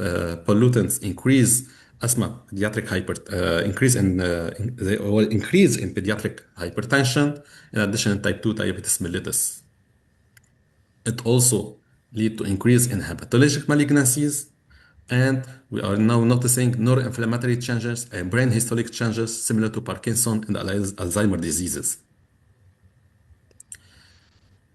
pollutants increase asthma, pediatric increase in pediatric hypertension. In addition, type 2 diabetes mellitus. It also lead to increase in hepatologic malignancies, And we are now noticing neuroinflammatory changes and brain histologic changes similar to Parkinson and Alzheimer's diseases.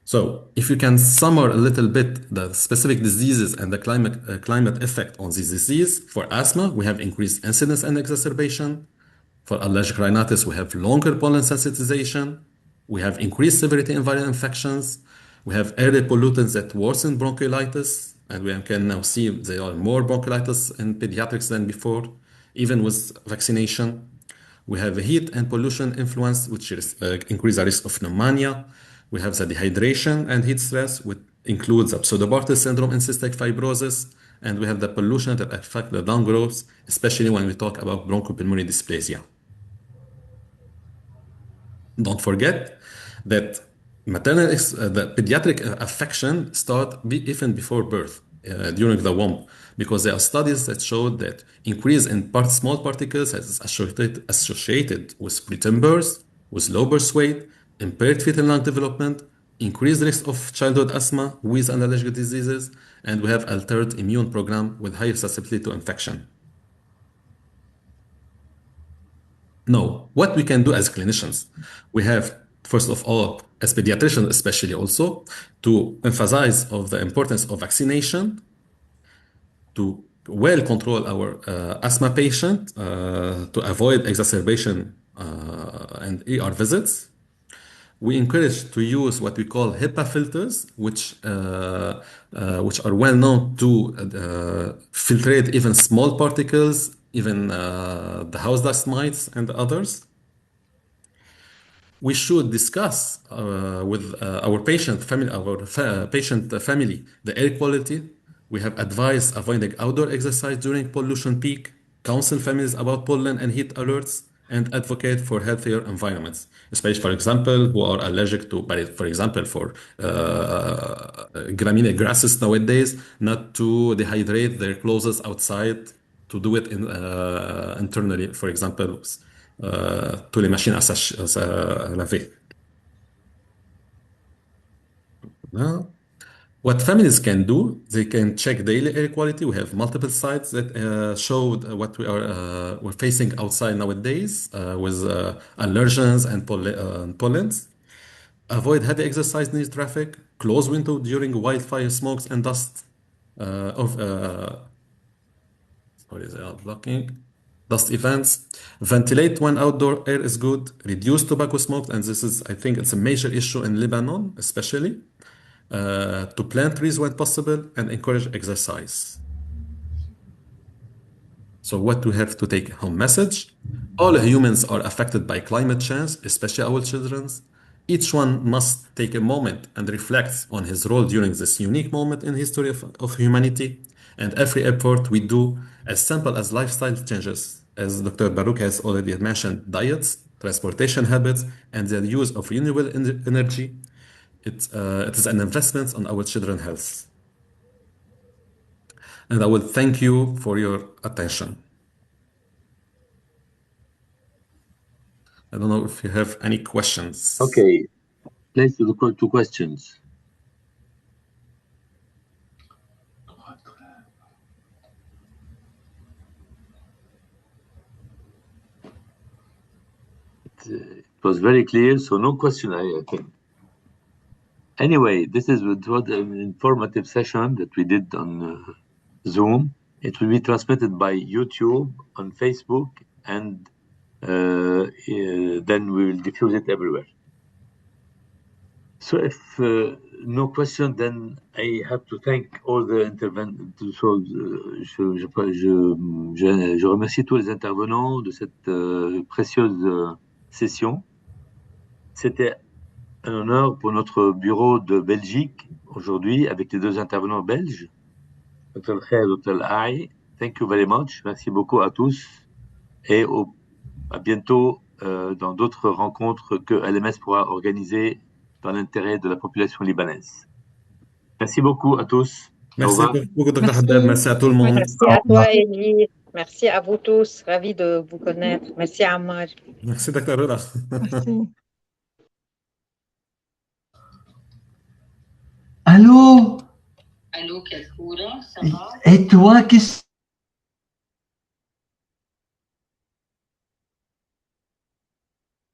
So if you can summarize a little bit the specific diseases and the climate effect on this disease, for asthma, we have increased incidence and exacerbation. For allergic rhinitis, we have longer pollen sensitization. We have increased severity in viral infections. We have air pollutants that worsen bronchiolitis, and we can now see there are more bronchiolitis in pediatrics than before, even with vaccination. We have heat and pollution influence, which increase the risk of pneumonia. We have the dehydration and heat stress, which includes the pseudobartus syndrome and cystic fibrosis. And we have the pollution that affect the lung growth, especially when we talk about bronchopulmonary dysplasia. Don't forget that the pediatric affection start even before birth, during the womb, because there are studies that showed that increase in small particles is associated with preterm birth, with low birth weight, impaired fetal lung development, increased risk of childhood asthma with allergic diseases, and we have altered immune program with higher susceptibility to infection. No, what we can do as clinicians, we have, first of all, as pediatricians especially also, to emphasize of the importance of vaccination, to well control our asthma patient, to avoid exacerbation and ER visits. We encourage to use what we call HEPA filters, which are well known to filtrate even small particles, even the house dust mites and others. We should discuss with our patient family, the air quality. We have advised avoiding outdoor exercise during pollution peak, counsel families about pollen and heat alerts, and advocate for healthier environments, especially, for example, who are allergic to, for example, for gramínea grasses nowadays, not to dehydrate their clothes outside, to do it internally, for example, tous les machines à laver. Now, what families can do, they can check daily air quality. We have multiple sites that showed what we're facing outside nowadays with allergens and pollens. Avoid heavy exercise near traffic. Close window during wildfire smokes and dust sorry, they are blocking. Dust events. Ventilate when outdoor air is good. Reduce tobacco smoke, and this is, I think, it's a major issue in Lebanon, especially. To plant trees when possible and encourage exercise. So what we have to take home message? All humans are affected by climate change, especially our children. Each one must take a moment and reflect on his role during this unique moment in the history of humanity. And every effort we do, as simple as lifestyle changes, as Dr. Baruch has already mentioned, diets, transportation habits, and the use of renewable energy, it is an investment on our children's health. And I will thank you for your attention. I don't know if you have any questions. Okay, let's do the two questions. It was very clear, so no question, I think. Anyway, this was an informative session that we did on Zoom. It will be transmitted by YouTube, on Facebook, and then we will diffuse it everywhere. So if no question, then I have to thank all the intervenants. So, je remercie tous les intervenants de cette précieuse session. C'était un honneur pour notre bureau de Belgique aujourd'hui avec les deux intervenants belges, Dr. Kahi et Dr. Aï. Thank you very much. Merci beaucoup à tous et à bientôt dans d'autres rencontres que ELMS pourra organiser dans l'intérêt de la population libanaise. Merci beaucoup à tous. Merci beaucoup, Dr. Haddad. Merci à tout le monde. Merci à toi, Elie. Merci à vous tous. Ravi de vous connaître. Merci, Ammar. Merci, Dr. Rula. Merci. Allô? Allô, Kakoura, ça va? Et toi, qu'est-ce